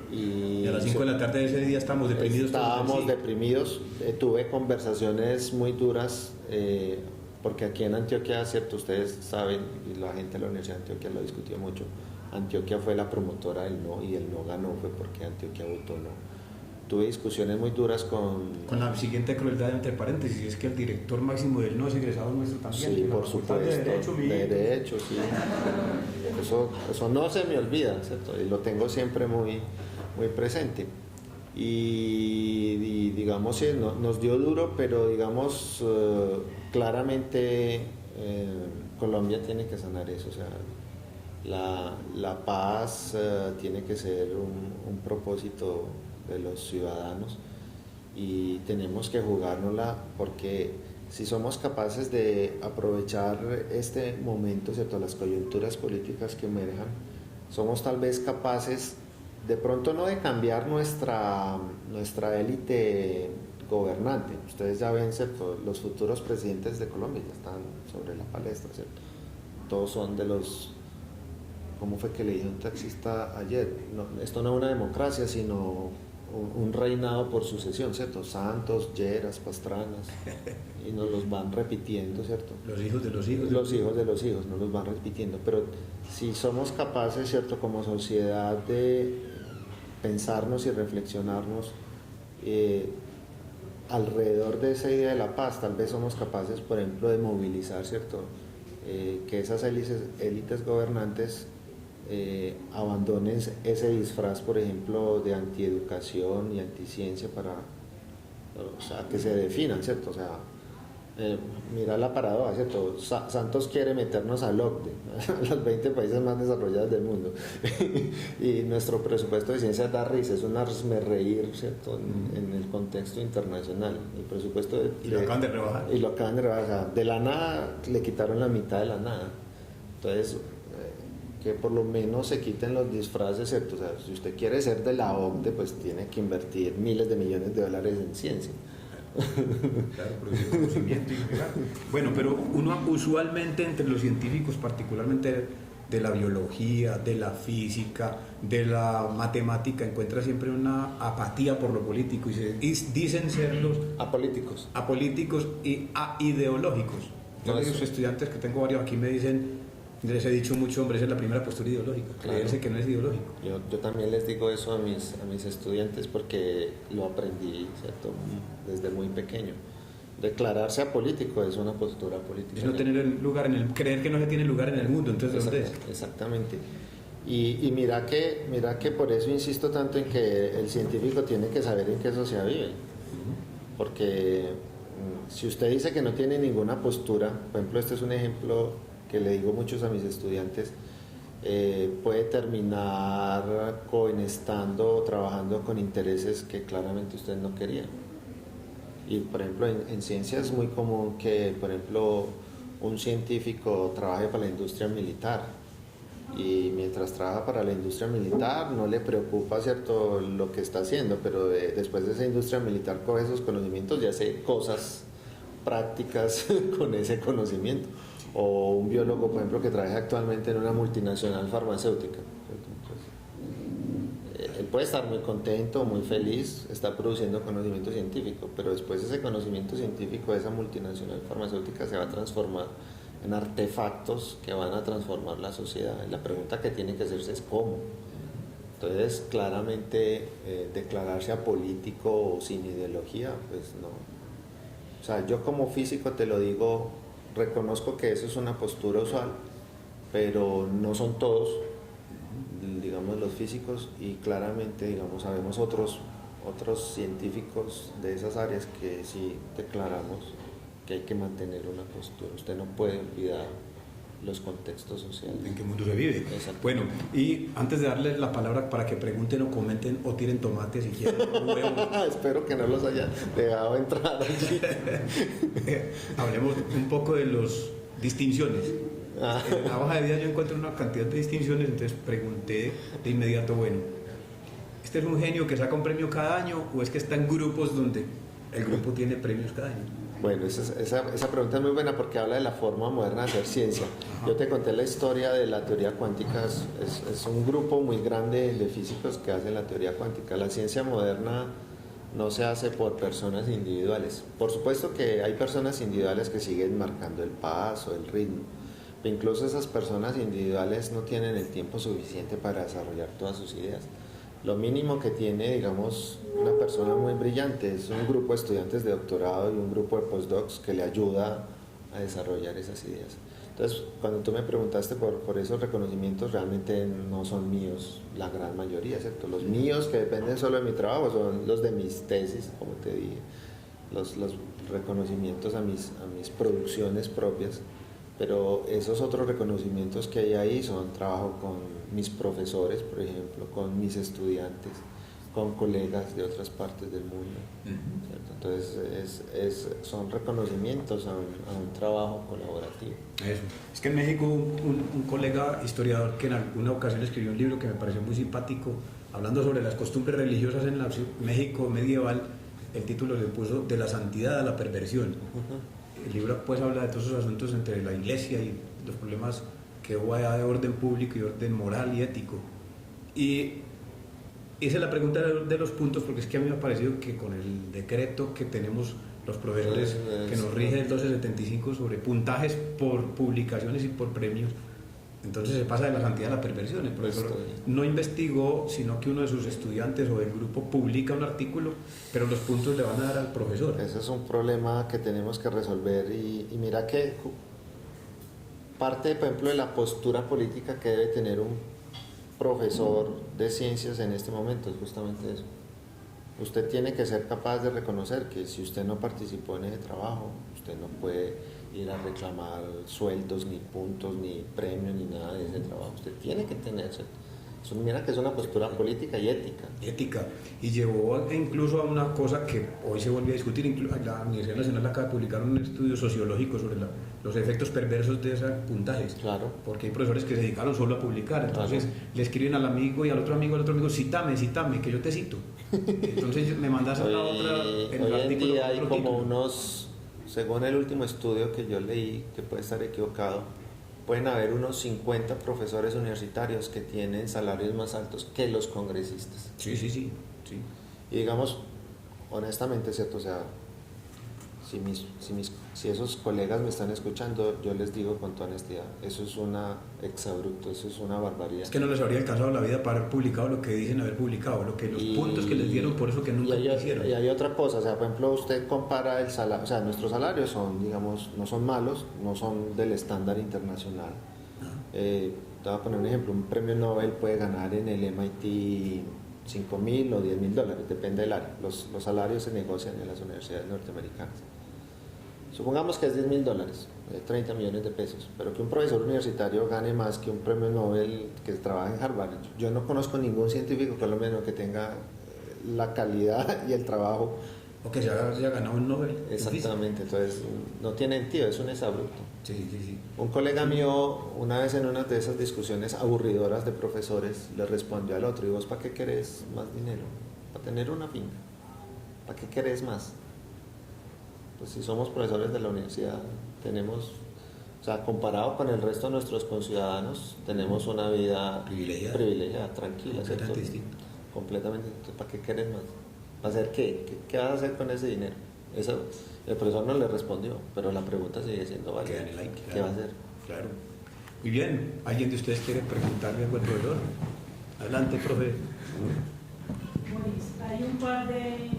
Y a las 5 de la tarde de ese día estábamos deprimidos. Estábamos deprimidos. Tuve conversaciones muy duras, porque aquí en Antioquia, ¿cierto?, ustedes saben, y la gente de la Universidad de Antioquia lo discutió mucho, Antioquia fue la promotora del no y el no ganó, fue porque Antioquia votó no. Tuve discusiones muy duras con la siguiente crueldad, entre paréntesis, es que el director máximo del no es egresado nuestro también. Sí, por supuesto, de derecho, sí. Eso no se me olvida, ¿cierto? Y lo tengo siempre muy, muy presente. Y digamos, sí, nos dio duro, pero digamos, claramente Colombia tiene que sanar eso, o sea, la paz tiene que ser un propósito de los ciudadanos y tenemos que jugárnosla, porque si somos capaces de aprovechar este momento, ¿cierto?, las coyunturas políticas que emerjan, somos tal vez capaces de pronto no de cambiar nuestra élite gobernante. Ustedes ya ven, ¿cierto?, los futuros presidentes de Colombia ya están sobre la palestra, ¿cierto? Todos son de los, ¿cómo fue que le dijo un taxista ayer? No, esto no es una democracia, sino un reinado por sucesión, ¿cierto? Santos, Lleras, Pastranas, y nos los van repitiendo, ¿cierto? Los hijos de los hijos. Los hijos de los hijos, nos los van repitiendo. Pero si somos capaces, ¿cierto?, como sociedad de pensarnos y reflexionarnos alrededor de esa idea de la paz, tal vez somos capaces, por ejemplo, de movilizar, ¿cierto?, que esas élites gobernantes abandonen ese disfraz, por ejemplo, de antieducación y anticiencia para, o sea, que se definan, ¿cierto? O sea, mira la paradoja, ¿cierto? Santos quiere meternos al OCDE, a los 20 países más desarrollados del mundo, y nuestro presupuesto de ciencia da risa, es un reír, ¿cierto?, en el contexto internacional. El presupuesto y lo acaban de rebajar. Y lo acaban de rebajar, o sea, de la nada le quitaron la mitad de la nada. Entonces, que por lo menos se quiten los disfraces, ¿cierto? O sea, si usted quiere ser de la OCDE, pues tiene que invertir miles de millones de dólares en ciencia. Claro, producir conocimiento y claro. Bueno, pero uno usualmente entre los científicos, particularmente de la biología, de la física, de la matemática, encuentra siempre una apatía por lo político y dicen ser los apolíticos y aideológicos. Yo a los estudiantes, que tengo varios aquí, me dicen, les he dicho mucho, hombre, esa es la primera postura ideológica, creerse que no es ideológico. Yo también les digo eso a mis estudiantes porque lo aprendí, ¿cierto?, desde muy pequeño. Declararse apolítico es una postura política. Es no tener lugar creer que no se tiene lugar en el mundo, entonces ¿dónde es? Exactamente. Y mira que por eso insisto tanto en que el científico tiene que saber en qué sociedad vive. Porque si usted dice que no tiene ninguna postura, por ejemplo, este es un ejemplo que le digo muchos a mis estudiantes, puede terminar coinestando o trabajando con intereses que claramente usted no quería. Y por ejemplo en ciencia es muy común que, por ejemplo, un científico trabaje para la industria militar y mientras trabaja para la industria militar no le preocupa, ¿cierto?, lo que está haciendo, pero después de esa industria militar coge esos conocimientos y hace cosas prácticas con ese conocimiento. O un biólogo, por ejemplo, que trabaja actualmente en una multinacional farmacéutica. Entonces, él puede estar muy contento, muy feliz, está produciendo conocimiento científico, pero después ese conocimiento científico de esa multinacional farmacéutica se va a transformar en artefactos que van a transformar la sociedad. Y la pregunta que tiene que hacerse es ¿cómo? Entonces, claramente, declararse apolítico o sin ideología, pues no. O sea, yo como físico te lo digo, reconozco que eso es una postura usual, pero no son todos, digamos, los físicos, y claramente, digamos, sabemos otros científicos de esas áreas que sí declaramos que hay que mantener una postura. Usted no puede olvidar los contextos sociales. ¿En qué mundo se vive? Bueno, y antes de darles la palabra para que pregunten o comenten o tiren tomates si quieren, espero que no los haya dejado entrar allí. Hablemos un poco de las distinciones. En la hoja de vida yo encuentro una cantidad de distinciones, entonces pregunté de inmediato, bueno, ¿este es un genio que saca un premio cada año o es que está en grupos donde el grupo tiene premios cada año? Bueno, esa pregunta es muy buena porque habla de la forma moderna de hacer ciencia. Yo te conté la historia de la teoría cuántica, es un grupo muy grande de físicos que hacen la teoría cuántica. La ciencia moderna no se hace por personas individuales. Por supuesto que hay personas individuales que siguen marcando el paso, el ritmo, pero incluso esas personas individuales no tienen el tiempo suficiente para desarrollar todas sus ideas. Lo mínimo que tiene, digamos, una persona muy brillante es un grupo de estudiantes de doctorado y un grupo de postdocs que le ayuda a desarrollar esas ideas. Entonces, cuando tú me preguntaste por esos reconocimientos, realmente no son míos la gran mayoría, ¿cierto? Los míos que dependen solo de mi trabajo son los de mis tesis, como te dije, los reconocimientos a mis producciones propias, pero esos otros reconocimientos que hay ahí son trabajo con mis profesores, por ejemplo, con mis estudiantes, con colegas de otras partes del mundo, ¿cierto? Entonces son reconocimientos a un trabajo colaborativo. Eso. Es que en México un colega historiador que en alguna ocasión escribió un libro que me pareció muy simpático, hablando sobre las costumbres religiosas en México medieval, el título le puso De la santidad a la perversión. El libro pues habla de todos esos asuntos entre la iglesia y los problemas que hubo allá de orden público y orden moral y ético. Y esa es la pregunta de los puntos, porque es que a mí me ha parecido que con el decreto que tenemos los profesores que nos rige el 1275 sobre puntajes por publicaciones y por premios, entonces se pasa de la santidad a la perversión. El profesor no investigó, sino que uno de sus estudiantes o del grupo publica un artículo, pero los puntos le van a dar al profesor. Ese es un problema que tenemos que resolver y mira que parte, por ejemplo, de la postura política que debe tener un profesor de ciencias en este momento es justamente eso. Usted tiene que ser capaz de reconocer que si usted no participó en ese trabajo, usted no puede ir a reclamar sueldos, ni puntos, ni premios, ni nada de ese trabajo. Usted tiene que tener eso. Mira que es una postura política y ética. Y llevó incluso a una cosa que hoy se volvió a discutir. La Universidad Nacional acaba de publicar un estudio sociológico sobre los efectos perversos de esos puntajes. Claro. Porque hay profesores que se dedicaron solo a publicar. Entonces le escriben al amigo y al otro amigo, cítame, que yo te cito. Entonces me mandas a la otra. Hoy en día hay como unos, según el último estudio que yo leí, que puede estar equivocado, pueden haber unos 50 profesores universitarios que tienen salarios más altos que los congresistas. Sí. Y digamos, honestamente, ¿cierto? O sea, si esos colegas me están escuchando, yo les digo con toda honestidad, eso es una exabrupto, eso es una barbaridad. Es que no les habría alcanzado la vida para haber publicado lo que dicen haber publicado, los puntos que les dieron, por eso que nunca hicieron. Y hay otra cosa, o sea, por ejemplo, usted compara el salario, o sea, nuestros salarios son, digamos, no son malos, no son del estándar internacional. Te voy a poner un ejemplo, un premio Nobel puede ganar en el MIT $5,000 o $10,000, depende del área. Los salarios se negocian en las universidades norteamericanas. Supongamos que es $10,000, 30 millones de pesos, pero que un profesor universitario gane más que un premio Nobel que trabaja en Harvard. Yo no conozco ningún científico colombiano que tenga la calidad y el trabajo. O que se haya ganado un Nobel. Exactamente, entonces no tiene sentido, es un exabrupto. Sí. Un colega mío, una vez en una de esas discusiones aburridoras de profesores, le respondió al otro: ¿y vos para qué querés más dinero? Para tener una finca. ¿Para qué querés más? Pues si somos profesores de la universidad, tenemos, o sea, comparado con el resto de nuestros conciudadanos, tenemos una vida privilegiada, tranquila, ¿cierto? Completamente. Entonces, ¿para qué querés más? ¿Para hacer qué? ¿Qué vas a hacer con ese dinero? Eso, el profesor no le respondió, pero la pregunta sigue siendo válida. ¿Qué va a hacer? Claro. Muy bien. ¿Alguien de ustedes quiere preguntarle algo al profesor? Adelante, profe. Pues hay un par de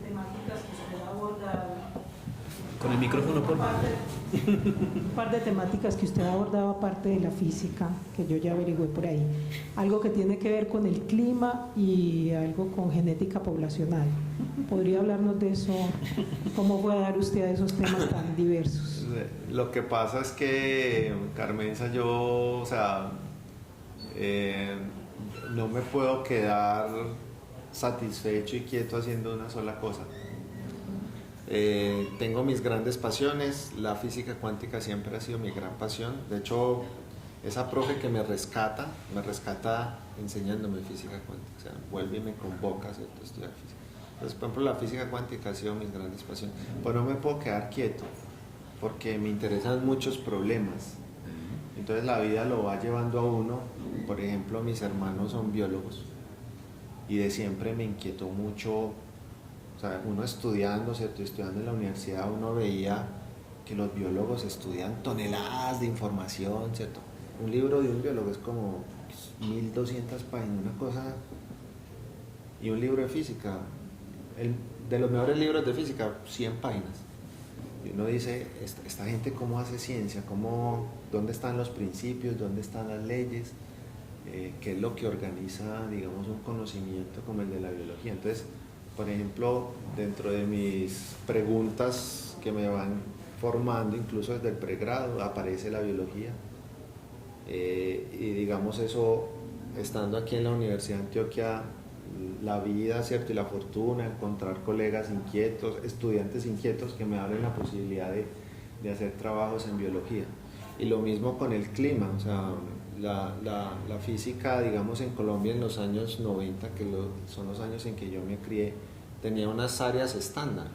temáticas que usted aborda. Con el micrófono, por favor. Un par de temáticas que usted ha abordado aparte de la física, que yo ya averigüé por ahí. Algo que tiene que ver con el clima y algo con genética poblacional. ¿Podría hablarnos de eso? ¿Cómo puede dar usted a esos temas tan diversos? Lo que pasa es que, Carmenza, yo, o sea, no me puedo quedar satisfecho y quieto haciendo una sola cosa. Tengo mis grandes pasiones, la física cuántica siempre ha sido mi gran pasión. De hecho, esa profe que me rescata enseñándome física cuántica, o sea, vuelve y me convoca a estudiar física. Entonces, por ejemplo, la física cuántica ha sido mis grandes pasiones. Pues no me puedo quedar quieto, porque me interesan muchos problemas. Entonces la vida lo va llevando a uno. Por ejemplo, mis hermanos son biólogos y de siempre me inquietó mucho. O sea, uno estudiando, ¿cierto? Estudiando en la universidad, uno veía que los biólogos estudian toneladas de información, ¿cierto? Un libro de un biólogo es como 1200 páginas, una cosa, y un libro de física, de los mejores libros de física, 100 páginas. Y uno dice, esta gente cómo hace ciencia, dónde están los principios, dónde están las leyes, qué es lo que organiza, digamos, un conocimiento como el de la biología. Entonces, por ejemplo, dentro de mis preguntas que me van formando, incluso desde el pregrado, aparece la biología. Y digamos eso, estando aquí en la Universidad de Antioquia, la vida, ¿cierto? Y la fortuna, encontrar colegas inquietos, estudiantes inquietos que me abren la posibilidad de hacer trabajos en biología. Y lo mismo con el clima, o sea, la física, digamos, en Colombia en los años 90, que son los años en que yo me crié, tenía unas áreas estándar.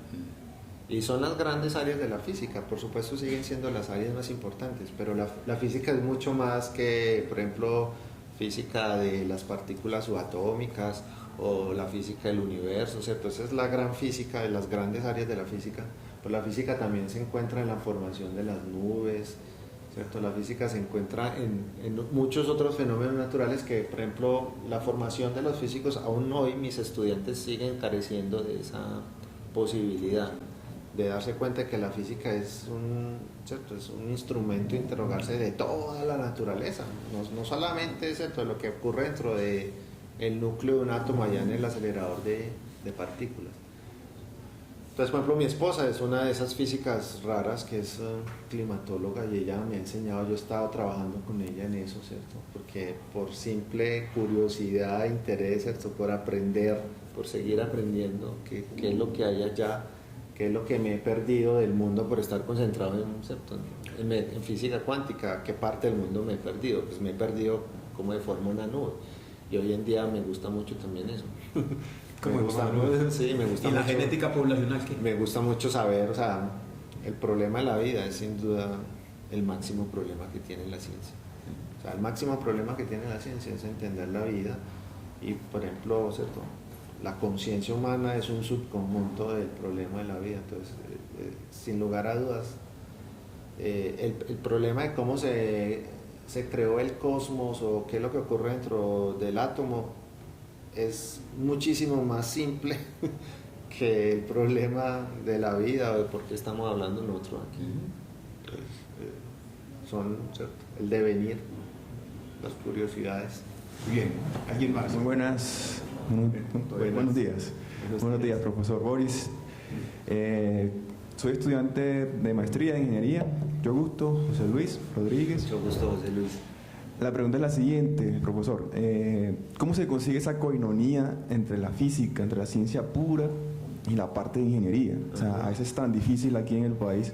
Y son las grandes áreas de la física, por supuesto siguen siendo las áreas más importantes, pero la física es mucho más que, por ejemplo, física de las partículas subatómicas o la física del universo, ¿cierto? Esa es la gran física de las grandes áreas de la física, pero la física también se encuentra en la formación de las nubes, ¿cierto? La física se encuentra en muchos otros fenómenos naturales que, por ejemplo, la formación de los físicos, aún hoy mis estudiantes siguen careciendo de esa posibilidad de darse cuenta de que la física es un instrumento de interrogarse de toda la naturaleza, no solamente, ¿cierto?, de lo que ocurre dentro del núcleo de un átomo allá en el acelerador de partículas. Entonces, por ejemplo, mi esposa es una de esas físicas raras que es climatóloga y ella me ha enseñado, yo he estado trabajando con ella en eso, ¿cierto? Porque por simple curiosidad, interés, ¿cierto?, por aprender, por seguir aprendiendo qué es lo que hay allá, qué es lo que me he perdido del mundo por estar concentrado en física cuántica, qué parte del mundo me he perdido. Pues me he perdido como de forma una nube. Y hoy en día me gusta mucho también eso. ¿Cómo me gusta mucho? Sí, me gusta ¿Y mucho. la genética poblacional qué? Me gusta mucho saber, o sea, el problema de la vida es sin duda el máximo problema que tiene la ciencia. O sea, el máximo problema que tiene la ciencia es entender la vida y, por ejemplo, ¿cierto?, la conciencia humana es un subconjunto del problema de la vida. Entonces, sin lugar a dudas, el problema de cómo se creó el cosmos o qué es lo que ocurre dentro del átomo es muchísimo más simple que el problema de la vida o de por qué estamos hablando nosotros aquí. Entonces, son, ¿cierto?, el devenir, las curiosidades. Bien, ¿alguien más? Muy buenos días. Buenos días, profesor Boris. Soy estudiante de maestría en ingeniería. Yo gusto, José Luis Rodríguez. Mucho gusto, José Luis. La pregunta es la siguiente, profesor. ¿Cómo se consigue esa coinonía entre la física, entre la ciencia pura y la parte de ingeniería? O sea, a veces es tan difícil aquí en el país,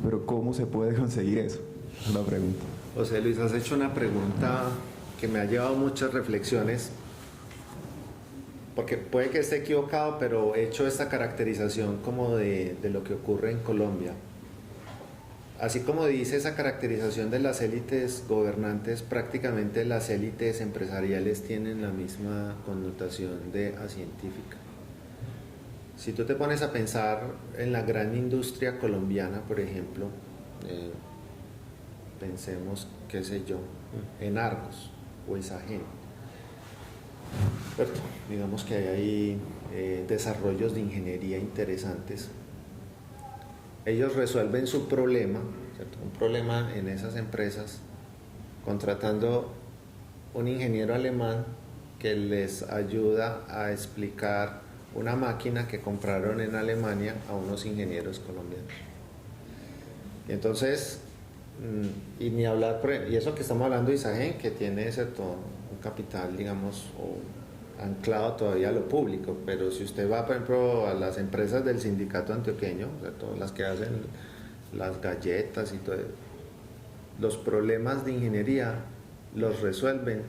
pero ¿cómo se puede conseguir eso? Es la pregunta. José Luis, has hecho una pregunta que me ha llevado muchas reflexiones, porque puede que esté equivocado, pero he hecho esta caracterización como de lo que ocurre en Colombia. Así como dice esa caracterización de las élites gobernantes, prácticamente las élites empresariales tienen la misma connotación de científica. Si tú te pones a pensar en la gran industria colombiana, por ejemplo, pensemos, qué sé yo, en Argos o Isagen. Digamos que hay ahí desarrollos de ingeniería interesantes. Ellos resuelven su problema, ¿cierto?, un problema en esas empresas, contratando un ingeniero alemán que les ayuda a explicar una máquina que compraron en Alemania a unos ingenieros colombianos. Y entonces, y ni hablar, y eso que estamos hablando de Isagen, que tiene, ¿cierto?, un capital, digamos, anclado todavía a lo público, pero si usted va, por ejemplo, a las empresas del sindicato antioqueño, ¿cierto?, las que hacen las galletas y todo, los problemas de ingeniería los resuelven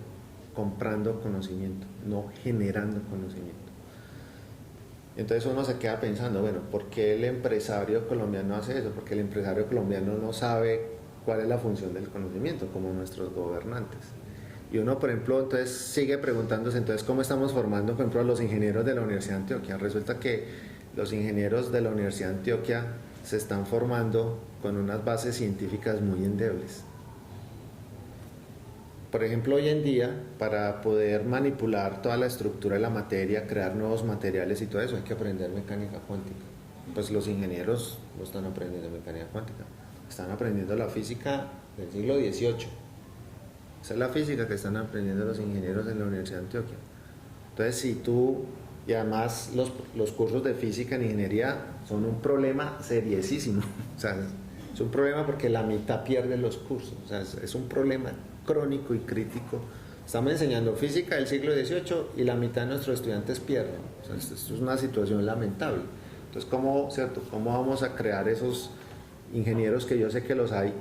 comprando conocimiento, no generando conocimiento. Entonces uno se queda pensando, bueno, ¿por qué el empresario colombiano hace eso? Porque el empresario colombiano no sabe cuál es la función del conocimiento, como nuestros gobernantes. Y uno, por ejemplo, entonces sigue preguntándose, entonces, ¿cómo estamos formando, por ejemplo, a los ingenieros de la Universidad de Antioquia? Resulta que los ingenieros de la Universidad de Antioquia se están formando con unas bases científicas muy endebles. Por ejemplo, hoy en día, para poder manipular toda la estructura de la materia, crear nuevos materiales y todo eso, hay que aprender mecánica cuántica. Pues los ingenieros no están aprendiendo mecánica cuántica, están aprendiendo la física del siglo XVIII. Esa es la física que están aprendiendo los ingenieros en la Universidad de Antioquia. Entonces, si tú, y además los cursos de física en ingeniería son un problema seriosísimo. O sea, es un problema porque la mitad pierde los cursos. O sea, es un problema crónico y crítico. Estamos enseñando física del siglo XVIII y la mitad de nuestros estudiantes pierden. O sea, esto es una situación lamentable. Entonces, ¿cómo vamos a crear esos ingenieros, que yo sé que los hay,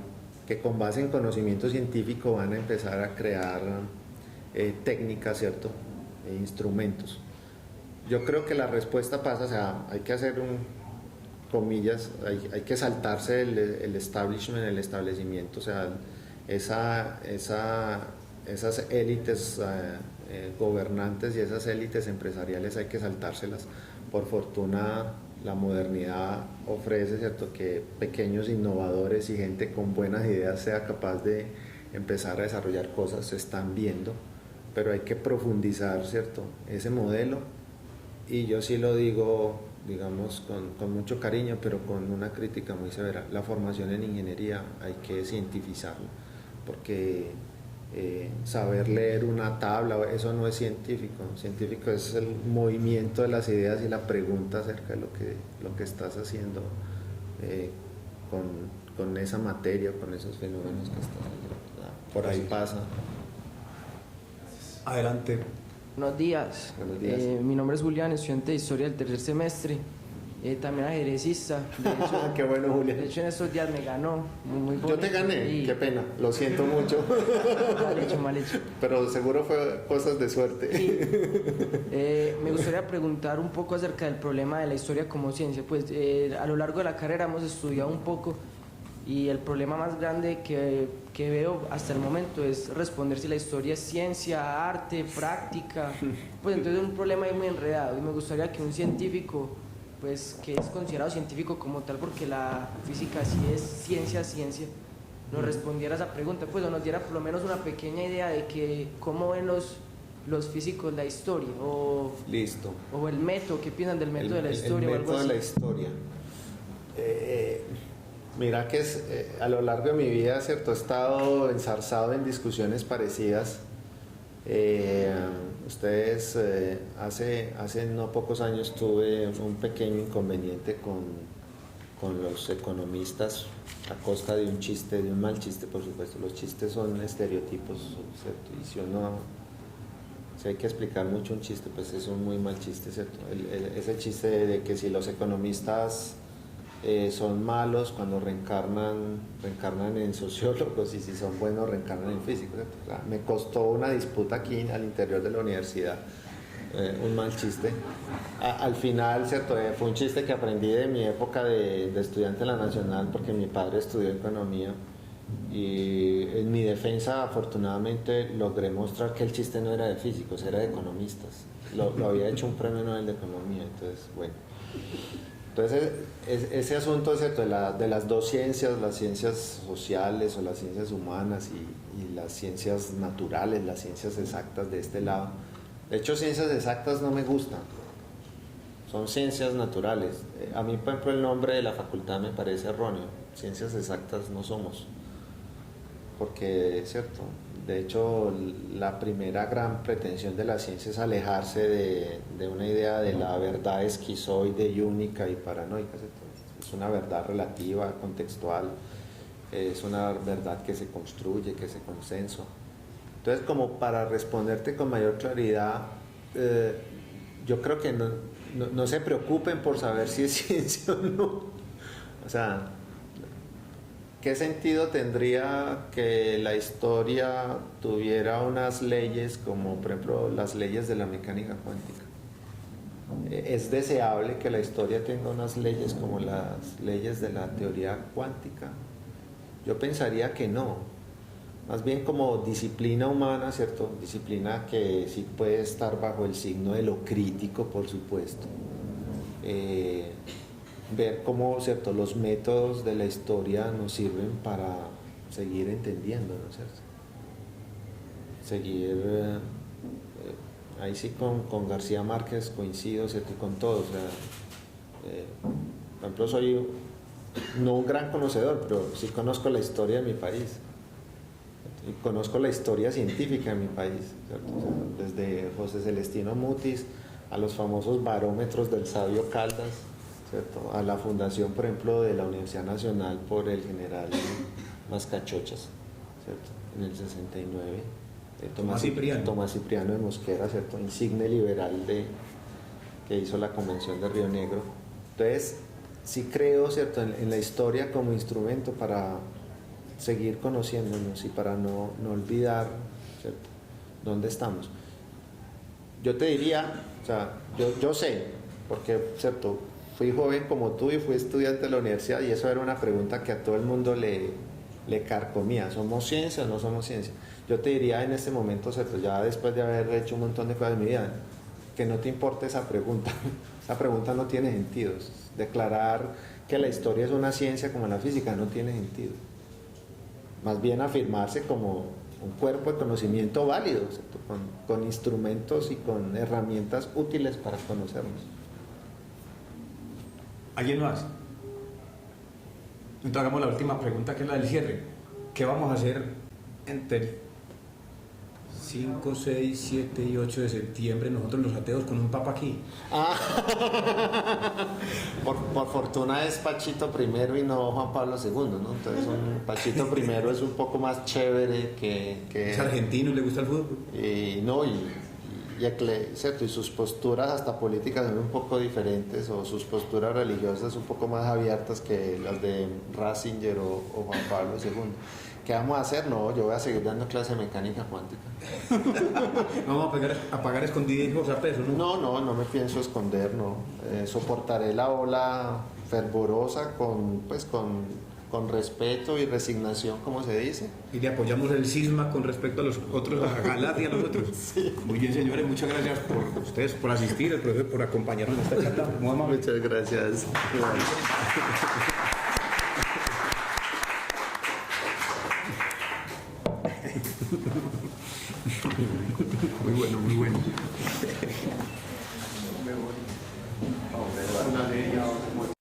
que con base en conocimiento científico van a empezar a crear técnicas, ¿cierto? Instrumentos? Yo creo que la respuesta pasa, o sea, hay que hacer comillas, hay que saltarse el establishment, el establecimiento, o sea, esas élites gobernantes y esas élites empresariales hay que saltárselas. Por fortuna la modernidad ofrece, ¿cierto?, que pequeños innovadores y gente con buenas ideas sea capaz de empezar a desarrollar cosas, se están viendo, pero hay que profundizar, ¿cierto?, ese modelo. Y yo sí lo digo, digamos, con mucho cariño, pero con una crítica muy severa. La formación en ingeniería hay que cientificarla, porque saber leer una tabla, eso no es científico. Científico es el movimiento de las ideas y la pregunta acerca de lo que estás haciendo con esa materia, con esos fenómenos que estás haciendo. Por ahí pasa. Adelante. Buenos días. Buenos días. Mi nombre es Julián, estudiante de Historia del tercer semestre. También ajedrecista. De hecho, Qué bueno, Julián. De hecho, en estos días me ganó. Muy Yo te gané, y... qué pena, lo siento mucho. Mal hecho. Pero seguro fue cosas de suerte. Sí. Me gustaría preguntar un poco acerca del problema de la historia como ciencia. Pues a lo largo de la carrera hemos estudiado un poco y el problema más grande que veo hasta el momento es responder si la historia es ciencia, arte, práctica. Pues entonces es un problema ahí muy enredado y me gustaría que un científico, pues que es considerado científico como tal, porque la física sí es ciencia, nos respondiera a esa pregunta, pues o nos diera por lo menos una pequeña idea de que cómo ven los físicos la historia, Listo. o el método, qué piensan del método de la historia. El o algo método así. de la historia. Mira que a lo largo de mi vida, ¿cierto?, he estado enzarzado en discusiones parecidas. Ustedes, hace no pocos años tuve un pequeño inconveniente con los economistas a costa de un chiste, de un mal chiste, por supuesto. Los chistes son estereotipos, ¿cierto? Y si hay que explicar mucho un chiste, pues es un muy mal chiste, ¿cierto? Ese chiste de que si los economistas son malos cuando reencarnan en sociólogos, y si son buenos reencarnan en físicos, ¿cierto? O sea, me costó una disputa aquí al interior de la universidad, un mal chiste. Al final, ¿cierto? Fue un chiste que aprendí de mi época de estudiante de la Nacional, porque mi padre estudió economía, y en mi defensa afortunadamente logré mostrar que el chiste no era de físicos, era de economistas. Lo había hecho un premio Nobel de Economía, entonces bueno. Entonces, ese asunto, ¿cierto?, de las dos ciencias, las ciencias sociales o las ciencias humanas y las ciencias naturales, las ciencias exactas de este lado. De hecho, ciencias exactas no me gustan, son ciencias naturales. A mí, por ejemplo, el nombre de la facultad me parece erróneo. Ciencias exactas no somos, porque, ¿cierto?, de hecho, la primera gran pretensión de la ciencia es alejarse de una idea de la verdad esquizoide y única y paranoica, ¿cierto? Es una verdad relativa, contextual, es una verdad que se construye, que se consenso. Entonces, como para responderte con mayor claridad, yo creo que no se preocupen por saber si es ciencia o no. O sea, ¿qué sentido tendría que la historia tuviera unas leyes como, por ejemplo, las leyes de la mecánica cuántica? ¿Es deseable que la historia tenga unas leyes como las leyes de la teoría cuántica? Yo pensaría que no. Más bien como disciplina humana, ¿cierto? Disciplina que sí puede estar bajo el signo de lo crítico, por supuesto. ver cómo, ¿cierto?, los métodos de la historia nos sirven para seguir entendiendo, ¿no es cierto? Seguir, ahí sí con García Márquez coincido, ¿cierto?, y con todo, o sea, por ejemplo, soy no un gran conocedor, pero sí conozco la historia de mi país, y conozco la historia científica de mi país, ¿cierto? O sea, desde José Celestino Mutis a los famosos barómetros del sabio Caldas, ¿cierto?, a la fundación, por ejemplo, de la Universidad Nacional por el general Mascachochas, ¿cierto?, en el 69, Tomás Cipriano de Mosquera, ¿cierto?, insigne liberal que hizo la Convención de Río Negro. Entonces, sí creo, ¿cierto?, en la historia como instrumento para seguir conociéndonos y para no olvidar, ¿cierto?, dónde estamos. Yo te diría, o sea, yo sé, porque, ¿cierto?, fui joven como tú y fui estudiante de la universidad, y eso era una pregunta que a todo el mundo le carcomía: ¿somos ciencia o no somos ciencia? Yo te diría en este momento, ¿cierto?, ya después de haber hecho un montón de cosas en mi vida, que no te importe esa pregunta. Esa pregunta no tiene sentido. Declarar que la historia es una ciencia como la física no tiene sentido. Más bien afirmarse como un cuerpo de conocimiento válido, ¿cierto?, con instrumentos y con herramientas útiles para conocernos. ¿Alguien más? Entonces hagamos la última pregunta, que es la del cierre. ¿Qué vamos a hacer entre el 5, 6, 7 y 8 de septiembre nosotros los ateos con un papa aquí? Por fortuna es Pachito I y no Juan Pablo II, ¿no? Entonces Pachito I es un poco más chévere que es argentino y le gusta el fútbol. ¿Cierto? Y sus posturas hasta políticas son un poco diferentes, o sus posturas religiosas un poco más abiertas que las de Ratzinger o Juan Pablo II. ¿Qué vamos a hacer? No, yo voy a seguir dando clase de mecánica cuántica. Vamos a pagar escondidijos a peso, ¿no? No me pienso esconder, no. Soportaré la ola fervorosa con respeto y resignación, como se dice. Y le apoyamos el cisma con respecto a los otros, a Galat y a los otros. Sí. Muy bien, señores, muchas gracias por ustedes, por asistir, el profesor, por acompañarnos en esta charla. Muchas gracias. Muy bueno, muy bueno.